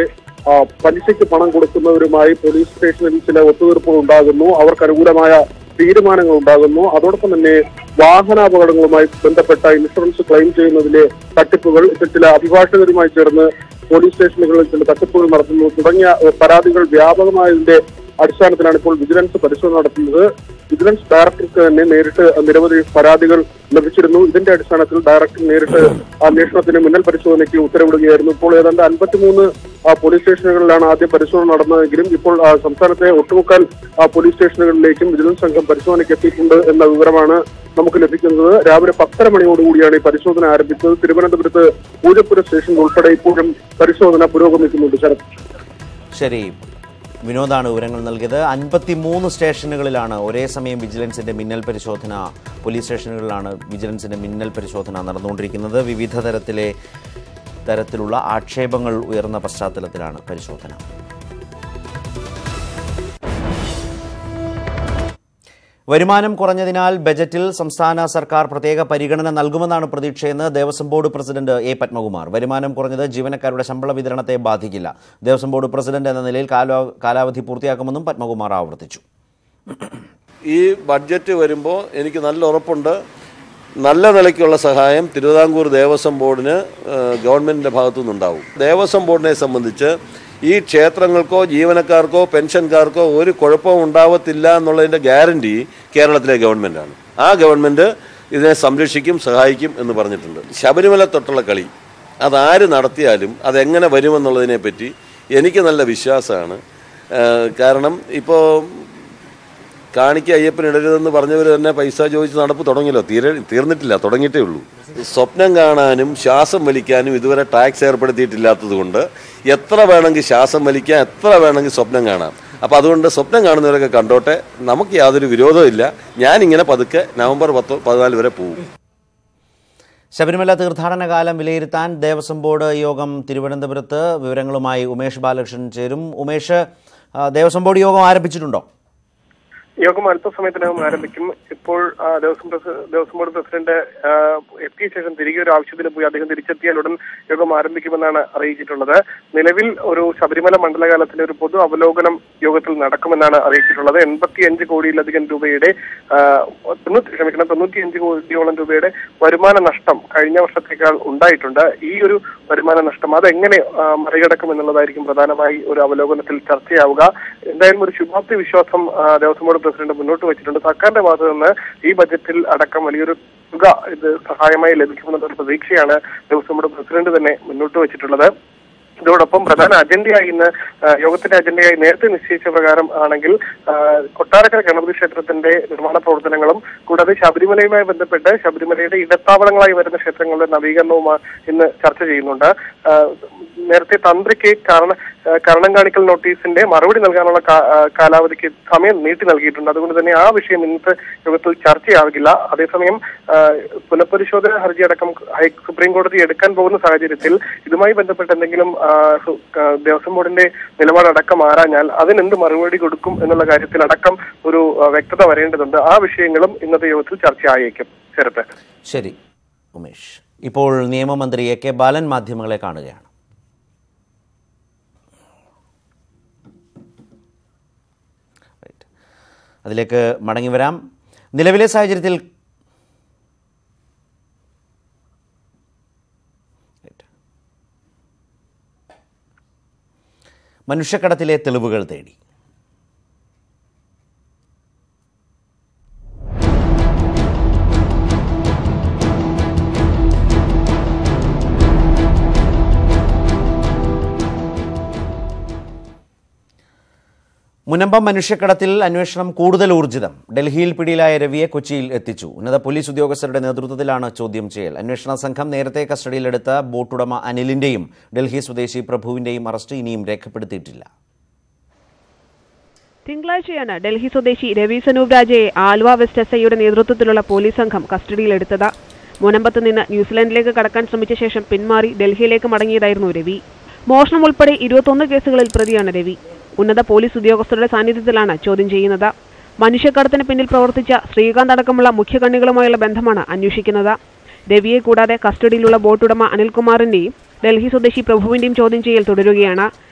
G: പലിശയ്ക്ക് പണം കൊടുക്കുന്നവരുമായി പോലീസ് സ്റ്റേഷനിൽ ചില ഒത്തുതീർപ്പുകൾ ഉണ്ടാകുന്നു. അവർക്ക് അനുകൂലമായ തീരുമാനങ്ങൾ ഉണ്ടാകുന്നു. അതോടൊപ്പം തന്നെ വാഹനാപകടങ്ങളുമായി ബന്ധപ്പെട്ട ഇൻഷുറൻസ് ക്ലെയിം ചെയ്യുന്നതിലെ തട്ടിപ്പുകൾ, ചില അഭിഭാഷകരുമായി ചേർന്ന് പോലീസ് സ്റ്റേഷനുകളിൽ ചില തട്ടിപ്പുകൾ നടത്തുന്നു തുടങ്ങിയ പരാതികൾ വ്യാപകമായതിന്റെ അടിസ്ഥാനത്തിലാണ് ഇപ്പോൾ വിജിലൻസ് പരിശോധന നടത്തുന്നത്. വിജിലൻസ് ഡയറക്ടർക്ക് തന്നെ നേരിട്ട് നിരവധി പരാതികൾ ലഭിച്ചിരുന്നു. ഇതിന്റെ അടിസ്ഥാനത്തിൽ ഡയറക്ടർ നേരിട്ട് അന്വേഷണത്തിന് മുന്നൽ പരിശോധനയ്ക്ക് ഉത്തരവിടുകയായിരുന്നു. ഇപ്പോൾ ഏതാണ്ട് 53 പോലീസ് സ്റ്റേഷനുകളിലാണ് ആദ്യം പരിശോധന നടന്നതെങ്കിലും ഇപ്പോൾ സംസ്ഥാനത്തെ ഒട്ടുമുക്കാൽ പോലീസ് സ്റ്റേഷനുകളിലേക്കും വിജിലൻസ് സംഘം പരിശോധനയ്ക്ക് എത്തിയിട്ടുണ്ട് എന്ന വിവരമാണ് നമുക്ക് ലഭിക്കുന്നത്. രാവിലെ 10:30 മണിയോടുകൂടിയാണ് ഈ പരിശോധന ആരംഭിച്ചത്. തിരുവനന്തപുരത്ത് പൂജപ്പുര സ്റ്റേഷൻ ഉൾപ്പെടെ ഇപ്പോഴും പരിശോധന പുരോഗമിക്കുന്നുണ്ട്.
A: ശരി, വിനോദാണ് വിവരങ്ങൾ നൽകിയത്. 53 സ്റ്റേഷനുകളിലാണ് ഒരേ സമയം വിജിലൻസിന്റെ മിന്നൽ പരിശോധന, പോലീസ് സ്റ്റേഷനുകളിലാണ് വിജിലൻസിന്റെ മിന്നൽ പരിശോധന നടന്നുകൊണ്ടിരിക്കുന്നത്. വിവിധ തരത്തിലുള്ള ആക്ഷേപങ്ങൾ ഉയർന്ന പശ്ചാത്തലത്തിലാണ് പരിശോധന. വരുമാനം കുറഞ്ഞതിനാൽ ബജറ്റിൽ സംസ്ഥാന സർക്കാർ പ്രത്യേക പരിഗണന നൽകുമെന്നാണ് പ്രതീക്ഷയെന്ന് Devaswom board president A. Padmakumar. വരുമാനം കുറഞ്ഞത് ജീവനക്കാരുടെ ശമ്പള വിതരണത്തെ ബാധിക്കില്ല. ദേവസ്വം ബോർഡ് പ്രസിഡന്റ് എന്ന നിലയിൽ കാലാവധി പൂർത്തിയാക്കുമെന്നും പത്മകുമാർ ആവർത്തിച്ചു.
H: ഈ ബഡ്ജറ്റ് വരുമ്പോൾ എനിക്ക് നല്ല ഉറപ്പുണ്ട്, നല്ല നിലയ്ക്കുള്ള സഹായം തിരുവിതാംകൂർ ദേവസ്വം ബോർഡിന് ഗവൺമെൻറ്റിൻ്റെ ഭാഗത്തു നിന്നുണ്ടാവും. ദേവസ്വം ബോർഡിനെ സംബന്ധിച്ച് ഈ ക്ഷേത്രങ്ങൾക്കോ ജീവനക്കാർക്കോ പെൻഷൻകാർക്കോ ഒരു കുഴപ്പവും ഉണ്ടാവത്തില്ല എന്നുള്ളതിൻ്റെ ഗ്യാരണ്ടി കേരളത്തിലെ ഗവൺമെൻറ്റാണ്. ആ ഗവൺമെൻറ് ഇതിനെ സംരക്ഷിക്കും, സഹായിക്കും എന്ന് പറഞ്ഞിട്ടുണ്ട്. ശബരിമല തൊട്ടുള്ള കളി അതാര് നടത്തിയാലും അതെങ്ങനെ വരുമെന്നുള്ളതിനെപ്പറ്റി എനിക്ക് നല്ല വിശ്വാസമാണ്. കാരണം ഇപ്പോൾ കാണിക്ക് അയ്യപ്പനിടരുതെന്ന് പറഞ്ഞവർ തന്നെ പൈസ ചോദിച്ച് നടപ്പ് തുടങ്ങിയല്ലോ, തീർന്നിട്ടില്ല, തുടങ്ങിയിട്ടേ ഉള്ളൂ. സ്വപ്നം കാണാനും ശ്വാസം വലിക്കാനും ഇതുവരെ ടാക്സ് ഏർപ്പെടുത്തിയിട്ടില്ലാത്തത് കൊണ്ട് എത്ര വേണമെങ്കിൽ ശ്വാസം വലിക്കാം, എത്ര വേണമെങ്കിൽ സ്വപ്നം കാണാം. അപ്പോൾ അതുകൊണ്ട് സ്വപ്നം കാണുന്നവരൊക്കെ കണ്ടോട്ടെ, നമുക്ക് യാതൊരു വിരോധവും ഇല്ല. ഞാനിങ്ങനെ പതുക്കെ നവംബർ 14 വരെ പോകും.
A: ശബരിമല തീർത്ഥാടന കാലം വിലയിരുത്താൻ ദേവസ്വം ബോർഡ് യോഗം തിരുവനന്തപുരത്ത്. വിവരങ്ങളുമായി ഉമേഷ് ബാലകൃഷ്ണൻ ചേരും. ഉമേഷ്, ദേവസ്വം ബോർഡ് യോഗം ആരംഭിച്ചിട്ടുണ്ടോ?
G: യോഗം അല്പസമയത്തിനകം ആരംഭിക്കും. ഇപ്പോൾ ദേവസ്വം ബോർഡ് പ്രസിഡന്റ് എത്തിയ ശേഷം തിരികെ ഒരു ആവശ്യത്തിന് പോയി അദ്ദേഹം തിരിച്ചെത്തിയാൽ ഉടൻ യോഗം ആരംഭിക്കുമെന്നാണ് അറിയിച്ചിട്ടുള്ളത്. നിലവിൽ ഒരു ശബരിമല മണ്ഡലകാലത്തിലെ ഒരു പൊതു അവലോകനം യോഗത്തിൽ നടക്കുമെന്നാണ് അറിയിച്ചിട്ടുള്ളത്. 85 കോടിയിലധികം രൂപയുടെ 95 കോടിയോളം രൂപയുടെ വരുമാന നഷ്ടം കഴിഞ്ഞ വർഷത്തേക്കാൾ ഉണ്ടായിട്ടുണ്ട്. ഈ ഒരു വരുമാന നഷ്ടം അതെങ്ങനെ മറികടക്കും എന്നുള്ളതായിരിക്കും പ്രധാനമായി ഒരു അവലോകനത്തിൽ ചർച്ചയാവുക. എന്തായാലും ഒരു ശുഭാപ്തി വിശ്വാസം ദേവസ്വം ബോർഡ് പ്രസിഡന്റ് മുന്നോട്ട് വെച്ചിട്ടുണ്ട്. സർക്കാരിന്റെ ഭാഗത്തു നിന്ന് ഈ ബജറ്റിൽ അടക്കം വലിയൊരു തുക ഇത് സഹായമായി ലഭിക്കുമെന്നുള്ള പ്രതീക്ഷയാണ് ദേവസ്വം ബോർഡ് പ്രസിഡന്റ് തന്നെ മുന്നോട്ട് വെച്ചിട്ടുള്ളത്. ഇതോടൊപ്പം പ്രധാന അജണ്ടയായി ഇന്ന് യോഗത്തിന്റെ അജണ്ടയായി നേരത്തെ നിശ്ചയിച്ച പ്രകാരം ആണെങ്കിൽ കൊട്ടാരക്കര ഗണപതി ക്ഷേത്രത്തിന്റെ നിർമ്മാണ പ്രവർത്തനങ്ങളും കൂടാതെ ശബരിമലയുമായി ബന്ധപ്പെട്ട് ശബരിമലയുടെ ഇടത്താവളങ്ങളായി വരുന്ന ക്ഷേത്രങ്ങളുടെ നവീകരണവും ഇന്ന് ചർച്ച ചെയ്യുന്നുണ്ട്. നേരത്തെ തന്ത്രിക്ക് കാരണം കാണിക്കൽ നോട്ടീസിന്റെ മറുപടി നൽകാനുള്ള കാലാവധിക്ക് സമയം നീട്ടി നൽകിയിട്ടുണ്ട്. അതുകൊണ്ട് തന്നെ ആ വിഷയം ഇന്നത്തെ യോഗത്തിൽ ചർച്ചയാവില്ല. അതേസമയം പുനഃപരിശോധന ഹർജി അടക്കം സുപ്രീം കോടതി എടുക്കാൻ പോകുന്ന സാഹചര്യത്തിൽ ഇതുമായി ബന്ധപ്പെട്ട് എന്തെങ്കിലും ദേവസ്വം ബോർഡിന്റെ നിലപാടടക്കം ആരാഞ്ഞാൽ അതിനെന്ത് മറുപടി കൊടുക്കും എന്നുള്ള കാര്യത്തിൽ അടക്കം ഒരു വ്യക്തത വരേണ്ടതുണ്ട്. ആ വിഷയങ്ങളും ഇന്നത്തെ യോഗത്തിൽ ചർച്ചയായേക്കും.
A: ശരി ഉമേഷ്. ഇപ്പോൾ നിയമമന്ത്രി എ കെ ബാലൻ മാധ്യമങ്ങളെ കാണുകയാണ്. അതിലേക്ക് മടങ്ങി വരാം. നിലവിലെ സാഹചര്യത്തിൽ മനുഷ്യക്കടത്തിലെ തെളിവുകൾ തേടി മുനമ്പം മനുഷ്യക്കടത്തിൽ അന്വേഷണം കൂടുതൽ ഊർജിതം. ഡൽഹിയിൽ പിടിയിലായ രവിയെ കൊച്ചിയിൽ എത്തിച്ചു. ഉന്നത പോലീസ് ഉദ്യോഗസ്ഥരുടെ നേതൃത്വത്തിലാണ് ചോദ്യം ചെയ്യൽ. അന്വേഷണ സംഘം നേരത്തെ കസ്റ്റഡിയിലെടുത്ത ബോട്ടുടമ അനിലിന്റെയും ഡൽഹി സ്വദേശി പ്രഭുവിന്റെയും അറസ്റ്റ് ഇനിയും രേഖപ്പെടുത്തിയിട്ടില്ല.
I: തിങ്കളാഴ്ചയാണ് ഡൽഹി സ്വദേശി രവി സനൂപ് രാജയെ ആലുവ വെസ്റ്റ് SIയുടെ നേതൃത്വത്തിലുള്ള പോലീസ് സംഘം കസ്റ്റഡിയിലെടുത്തത്. മുനമ്പത്ത് നിന്ന് ന്യൂസിലൻഡിലേക്ക് കടക്കാൻ ശ്രമിച്ച ശേഷം പിന്മാറി ഡൽഹിയിലേക്ക് മടങ്ങിയതായിരുന്നു രവി. മോഷണം ഉൾപ്പെടെ 21 കേസുകളിൽ പ്രതിയാണ് രവി. ഉന്നത പോലീസ് ഉദ്യോഗസ്ഥരുടെ സാന്നിധ്യത്തിലാണ് ചോദ്യം ചെയ്യുന്നത്. മനുഷ്യക്കടത്തിന് പിന്നിൽ പ്രവർത്തിച്ച ശ്രീകാന്ത് അടക്കമുള്ള മുഖ്യകണ്ണികളുമായുള്ള ബന്ധമാണ് അന്വേഷിക്കുന്നത്. രവിയെ കൂടാതെ കസ്റ്റഡിയിലുള്ള ബോട്ടുടമ അനിൽകുമാറിന്റെയും ഡൽഹി സ്വദേശി പ്രഭുവിന്റെയും ചോദ്യം ചെയ്യൽ തുടരുകയാണ്.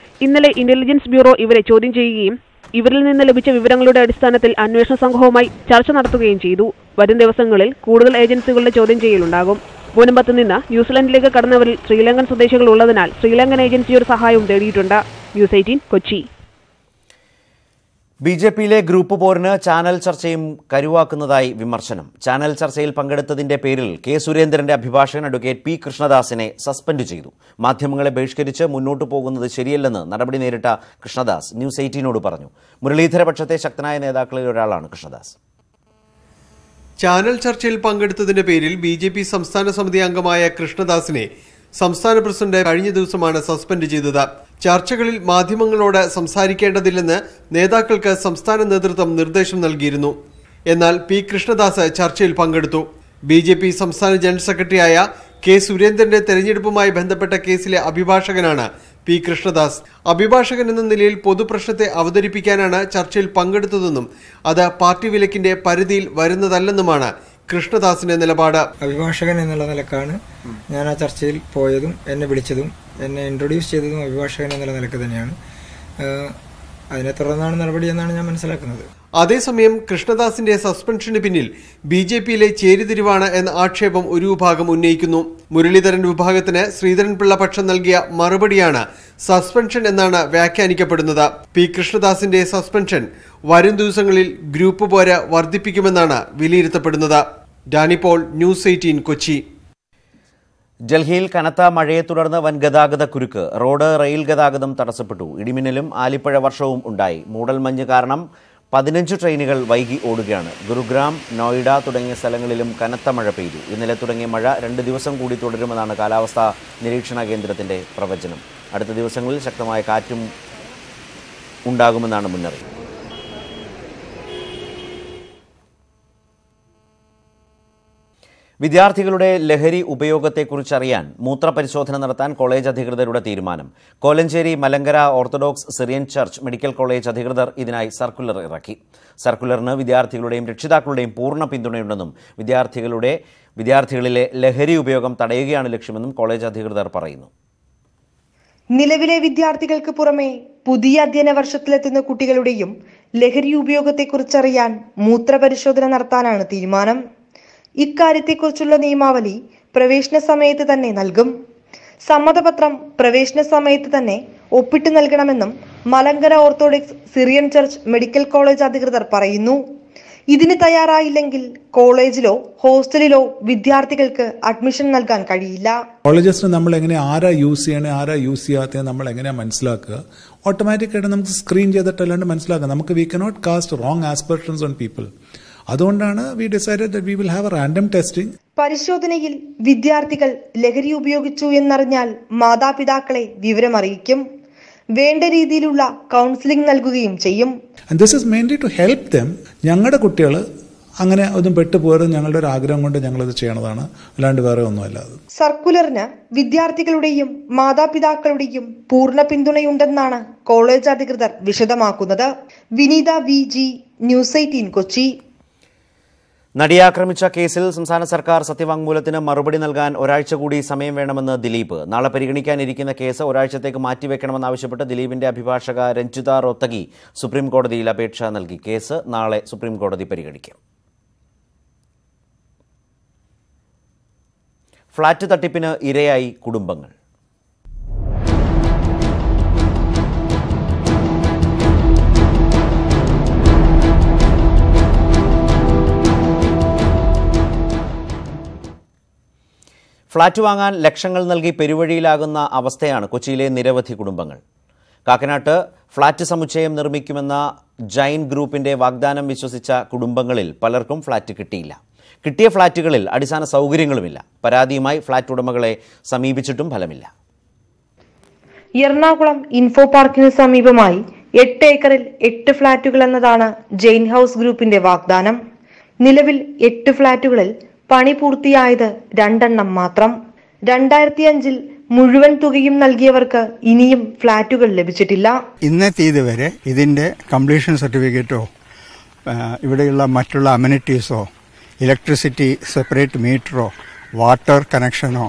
I: ഇന്നലെ ഇന്റലിജൻസ് ബ്യൂറോ ഇവരെ ചോദ്യം ചെയ്യുകയും ഇവരിൽ നിന്ന് ലഭിച്ച വിവരങ്ങളുടെ അടിസ്ഥാനത്തിൽ അന്വേഷണ സംഘവുമായി ചർച്ച നടത്തുകയും ചെയ്തു. വരും ദിവസങ്ങളിൽ കൂടുതൽ ഏജൻസികളുടെ ചോദ്യം ചെയ്യലുണ്ടാകും. മുനമ്പത്ത് നിന്ന് ന്യൂസിലൻഡിലേക്ക് കടന്നവരിൽ ശ്രീലങ്കൻ സ്വദേശികൾ ഉള്ളതിനാൽ ശ്രീലങ്കൻ ഏജൻസിയുടെ സഹായവും തേടിയിട്ടുണ്ട്. ന്യൂസ് 18 കൊച്ചി.
A: ബി.ജെ.പിയിലെ ഗ്രൂപ്പ് പോരിന് ചാനൽ ചർച്ചയും കരുവാക്കുന്നതായി വിമർശനം. ചാനൽ ചർച്ചയിൽ പങ്കെടുത്തതിന്റെ പേരിൽ കെ സുരേന്ദ്രന്റെ അഭിഭാഷകൻ അഡ്വക്കേറ്റ് പി കൃഷ്ണദാസിനെ സസ്പെൻഡ് ചെയ്തു. മാധ്യമങ്ങളെ ബഹിഷ്കരിച്ച് മുന്നോട്ടു പോകുന്നത് ശരിയല്ലെന്ന് നടപടി നേരിട്ട കൃഷ്ണദാസ് ന്യൂസ് 18നോട് പറഞ്ഞു. മുരളീധരപക്ഷത്തെ ശക്തനായ നേതാക്കളിൽ ഒരാളാണ് കൃഷ്ണദാസ്.
J: ചാനൽ ചർച്ചയിൽ പങ്കെടുത്തതിന്റെ പേരിൽ ബി.ജെ.പി സംസ്ഥാന സമിതി അംഗമായ കൃഷ്ണദാസിനെ സംസ്ഥാന പ്രസിഡന്റ് കഴിഞ്ഞ ദിവസമാണ് സസ്പെൻഡ് ചെയ്തത്. ചർച്ചകളിൽ മാധ്യമങ്ങളോട് സംസാരിക്കേണ്ടതില്ലെന്ന് നേതാക്കൾക്ക് സംസ്ഥാന നേതൃത്വം നിർദ്ദേശം നൽകിയിരുന്നു. എന്നാൽ പി കൃഷ്ണദാസ് ചർച്ചയിൽ പങ്കെടുത്തു. ബി.ജെ.പി സംസ്ഥാന ജനറൽ സെക്രട്ടറിയായ കെ സുരേന്ദ്രന്റെ തെരഞ്ഞെടുപ്പുമായി ബന്ധപ്പെട്ട കേസിലെ അഭിഭാഷകനാണ് പി കൃഷ്ണദാസ്. അഭിഭാഷകൻ എന്ന നിലയിൽ പൊതുപ്രശ്നത്തെ അവതരിപ്പിക്കാനാണ് ചർച്ചയിൽ പങ്കെടുത്തതെന്നും അത് പാർട്ടി വിലക്കിന്റെ പരിധിയിൽ വരുന്നതല്ലെന്നുമാണ് കൃഷ്ണദാസിന്റെ നിലപാട്.
K: അഭിഭാഷകൻ എന്നുള്ള നിലക്കാണ് ഞാൻ ആ ചർച്ചയിൽ പോയതും എന്നെ വിളിച്ചതും എന്നെ ഇൻട്രൊഡ്യൂസ് ചെയ്തതും അഭിഭാഷകൻ എന്നുള്ള നിലക്ക് തന്നെയാണ്. അതിനെ തുടർന്നാണ് നടപടി എന്നാണ് ഞാൻ മനസ്സിലാക്കുന്നത്.
J: അതേസമയം കൃഷ്ണദാസിന്റെ സസ്പെൻഷന് പിന്നിൽ ബി.ജെ.പിയിലെ ചേരിതിരിവാണ് എന്ന ആക്ഷേപം ഒരു വിഭാഗം ഉന്നയിക്കുന്നു. മുരളീധരൻ വിഭാഗത്തിന് ശ്രീധരൻപിള്ള പക്ഷം നൽകിയ മറുപടിയാണ് സസ്പെൻഷൻ എന്നാണ് വ്യാഖ്യാനിക്കപ്പെടുന്നത്. പി കൃഷ്ണദാസിന്റെ സസ്പെൻഷൻ വരും ദിവസങ്ങളിൽ ഗ്രൂപ്പ് പോര് വർദ്ധിപ്പിക്കുമെന്നാണ് വിലയിരുത്തപ്പെടുന്നത്. ഡാനി പോൾ, ന്യൂസ് 18 കൊച്ചി.
A: ഡൽഹിയിൽ കനത്ത മഴയെ തുടർന്ന് വൻ ഗതാഗത കുരുക്ക്. റോഡ്, റെയിൽ ഗതാഗതം തടസ്സപ്പെട്ടു. ഇടിമിന്നലും ആലിപ്പഴ വർഷവും ഉണ്ടായി. മൂടൽമഞ്ഞ് കാരണം 15 ട്രെയിനുകൾ വൈകി ഓടുകയാണ്. ഗുരുഗ്രാം, നോയിഡ തുടങ്ങിയ സ്ഥലങ്ങളിലും കനത്ത മഴ പെയ്തു. ഇന്നലെ തുടങ്ങിയ മഴ 2 ദിവസം കൂടി തുടരുമെന്നാണ് കാലാവസ്ഥാ നിരീക്ഷണ കേന്ദ്രത്തിന്റെ പ്രവചനം. അടുത്ത ദിവസങ്ങളിൽ ശക്തമായ കാറ്റും ഉണ്ടാകുമെന്നാണ് മുന്നറിയിപ്പ്. വിദ്യാർത്ഥികളുടെ ലഹരി ഉപയോഗത്തെക്കുറിച്ചറിയാൻ മൂത്രപരിശോധന നടത്താൻ കോളേജ് അധികൃതരുടെ തീരുമാനം. Kolenchery Malankara orthodox Syrian church medical college അധികൃതർ ഇതിനായി സർക്കുലർ ഇറക്കി. സർക്കുലറിന് വിദ്യാർത്ഥികളുടെയും രക്ഷിതാക്കളുടെയും പൂർണ്ണ പിന്തുണയുണ്ടെന്നും വിദ്യാർത്ഥികളിലെ ലഹരി ഉപയോഗം തടയുകയാണ് ലക്ഷ്യമെന്നും കോളേജ് അധികൃതർ പറയുന്നു.
L: നിലവിലെ വിദ്യാർത്ഥികൾക്ക് പുറമെ പുതിയ അധ്യയന വർഷത്തിലെത്തുന്ന കുട്ടികളുടെയും ലഹരി ഉപയോഗത്തെക്കുറിച്ചറിയാൻ മൂത്രപരിശോധന നടത്താനാണ് തീരുമാനം. ഇക്കാര്യത്തെക്കുറിച്ചുള്ള നിയമാവലി പ്രവേശന സമയത്ത് തന്നെ നൽകും. സമ്മതപത്രം പ്രവേശന സമയത്ത് തന്നെ ഒപ്പിട്ട് നൽകണമെന്നും Malankara orthodox Syrian church medical college അധികൃതർ പറയുന്നു. ഇതിന് തയ്യാറായില്ലെങ്കിൽ കോളേജിലോ ഹോസ്റ്റലിലോ വിദ്യാർത്ഥികൾക്ക് അഡ്മിഷൻ നൽകാൻ കഴിയില്ല.
M: കോളേജസിന് നമ്മൾ എങ്ങനെ ആരാ യൂസ് ചെയ്യണേ ആരാ യൂസ് ചെയ്യാത്ത നമ്മൾ എങ്ങനെയാ മനസ്സിലാക്കുക? ഓട്ടോമാറ്റിക്കായിട്ട് നമുക്ക് സ്ക്രീൻ ചെയ്തിട്ടല്ലാണ്ട് മനസ്സിലാക്കുക. നമുക്ക് we cannot cast wrong aspersions on people. അതുകൊണ്ടാണ് we decided that we will have a random testing.
L: പരിശോധനയിൽ വിദ്യാർത്ഥികൾ ലഹരി ഉപയോഗിച്ചു എന്നറിഞ്ഞാൽ മാതാപിതാക്കളെ വിവരമറിയിക്കും. വേണ്ട രീതിയിലുള്ള കൗൺസിലിംഗ് നൽകുകയും ചെയ്യും.
M: And this is mainly to help them. ഞങ്ങളുടെ കുട്ടികൾ അങ്ങനെ ഒന്നും പെട്ടുപോയത് ഞങ്ങളുടെ ഒരു ആഗ്രഹം കൊണ്ട് ഞങ്ങളത് ചെയ്യണതാണ്, അല്ലാണ്ട് വേറെ ഒന്നുമല്ല.
L: സർക്കുലറിന് വിദ്യാർത്ഥികളുടെയും മാതാപിതാക്കളുടെയും പൂർണ്ണ പിന്തുണയുണ്ടെന്നാണ് കോളേജ് അധികൃതർ വിശദമാക്കുന്നത്. വിനീത VG, ന്യൂസ് 18 കൊച്ചി.
A: നടിയെ ആക്രമിച്ച കേസിൽ സംസ്ഥാന സർക്കാർ സത്യവാങ്മൂലത്തിന് മറുപടി നൽകാൻ ഒരാഴ്ച കൂടി സമയം വേണമെന്ന് ദിലീപ്. നാളെ പരിഗണിക്കാനിരിക്കുന്ന കേസ് ഒരാഴ്ചത്തേക്ക് മാറ്റിവെക്കണമെന്നാവശ്യപ്പെട്ട് ദിലീപിന്റെ അഭിഭാഷക രഞ്ജിത റോത്തഗി സുപ്രീംകോടതിയിൽ അപേക്ഷ നൽകി. കേസ് നാളെ സുപ്രീംകോടതി പരിഗണിക്കും. ഫ്ളാറ്റ് തട്ടിപ്പിന് ഇരയായി കുടുംബങ്ങൾ. ഫ്ളാറ്റ് വാങ്ങാൻ ലക്ഷങ്ങൾ നൽകി പെരുവഴിയിലാകുന്ന അവസ്ഥയാണ് കൊച്ചിയിലെ നിരവധി കുടുംബങ്ങൾ. കാക്കനാട്ട് ഫ്ളാറ്റ് സമുച്ചയം നിർമ്മിക്കുമെന്ന ജൈൻ ഗ്രൂപ്പിന്റെ വാഗ്ദാനം വിശ്വസിച്ച കുടുംബങ്ങളിൽ പലർക്കും ഫ്ളാറ്റ് കിട്ടിയില്ല. കിട്ടിയ ഫ്ളാറ്റുകളിൽ അടിസ്ഥാന സൗകര്യങ്ങളുമില്ല. പരാതിയുമായി ഫ്ളാറ്റ് ഉടമകളെ സമീപിച്ചിട്ടും ഫലമില്ല.
L: എറണാകുളം ഇൻഫോ പാർക്കിന് സമീപമായി 8 ഏക്കറിൽ 8 ഫ്ളാറ്റുകൾ എന്നതാണ് ജെയിൻ ഹൌസ് ഗ്രൂപ്പിന്റെ വാഗ്ദാനം. നിലവിൽ 8 ഫ്ളാറ്റുകളിൽ പണി പൂർത്തിയായത് 2 എണ്ണം മാത്രം. 2005-ൽ മുഴുവൻ തുകയും നൽകിയവർക്ക് ഇനിയും ഫ്ളാറ്റുകൾ ലഭിച്ചിട്ടില്ല.
N: ഇന്നത്തെ ഇതുവരെ ഇതിന്റെ കംപ്ലീഷൻ സർട്ടിഫിക്കറ്റോ ഇവിടെയുള്ള മറ്റുള്ള അമ്യൂണിറ്റീസോ ഇലക്ട്രിസിറ്റി സെപ്പറേറ്റ് മീറ്ററോ വാട്ടർ കണക്ഷനോ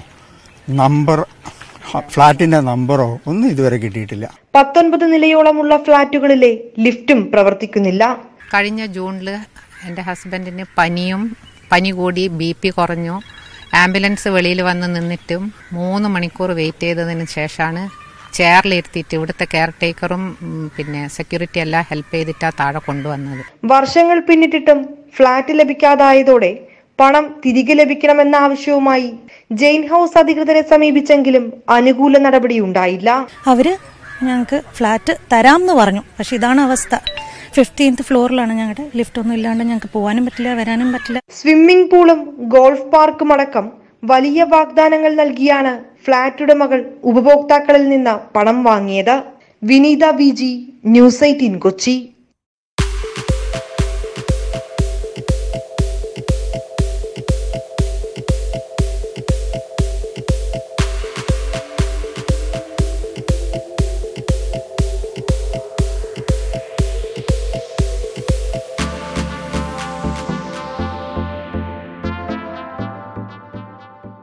N: ഫ്ളാറ്റിന്റെ നമ്പറോ ഒന്നും ഇതുവരെ കിട്ടിയിട്ടില്ല. 19
L: നിലയോളമുള്ള ഫ്ളാറ്റുകളിലെ ലിഫ്റ്റും പ്രവർത്തിക്കുന്നില്ല.
O: കഴിഞ്ഞ ജൂണിൽ എൻ്റെ ഹസ്ബൻഡിന് പനി കൂടി BP കുറഞ്ഞു. ആംബുലൻസ് വെളിയിൽ വന്ന് നിന്നിട്ടും 3 മണിക്കൂർ വെയിറ്റ് ചെയ്തതിന് ശേഷമാണ് ചെയറിലിരുത്തിയിട്ട് ഇവിടുത്തെ കെയർ ടേക്കറും പിന്നെ സെക്യൂരിറ്റി എല്ലാം ഹെൽപ്പ് ചെയ്തിട്ടാണ് താഴെ കൊണ്ടുവന്നത്.
L: വർഷങ്ങൾ പിന്നിട്ടിട്ടും ഫ്ളാറ്റ് ലഭിക്കാതായതോടെ പണം തിരികെ ലഭിക്കണമെന്ന ആവശ്യവുമായി ജെയിൻ ഹൌസ് അധികൃതരെ സമീപിച്ചെങ്കിലും അനുകൂല നടപടി ഉണ്ടായില്ല.
P: അവര് ഞങ്ങൾക്ക് ഫ്ളാറ്റ് തരാമെന്ന് പറഞ്ഞു. പക്ഷെ ഇതാണ് അവസ്ഥ. 15th ഫ്ലോറിലാണ് ഞങ്ങളുടെ. ലിഫ്റ്റ് ഒന്നും ഇല്ലാണ്ട് ഞങ്ങൾക്ക് പോകാനും പറ്റില്ല, വരാനും പറ്റില്ല.
L: സ്വിമ്മിംഗ് പൂളും ഗോൾഫ് പാർക്കും അടക്കം വലിയ വാഗ്ദാനങ്ങൾ നൽകിയാണ് ഫ്ളാറ്റ് ഉടമകൾ ഉപഭോക്താക്കളിൽ നിന്ന് പണം വാങ്ങിയത്. വിനീത VG, ന്യൂസ് 18 കൊച്ചി.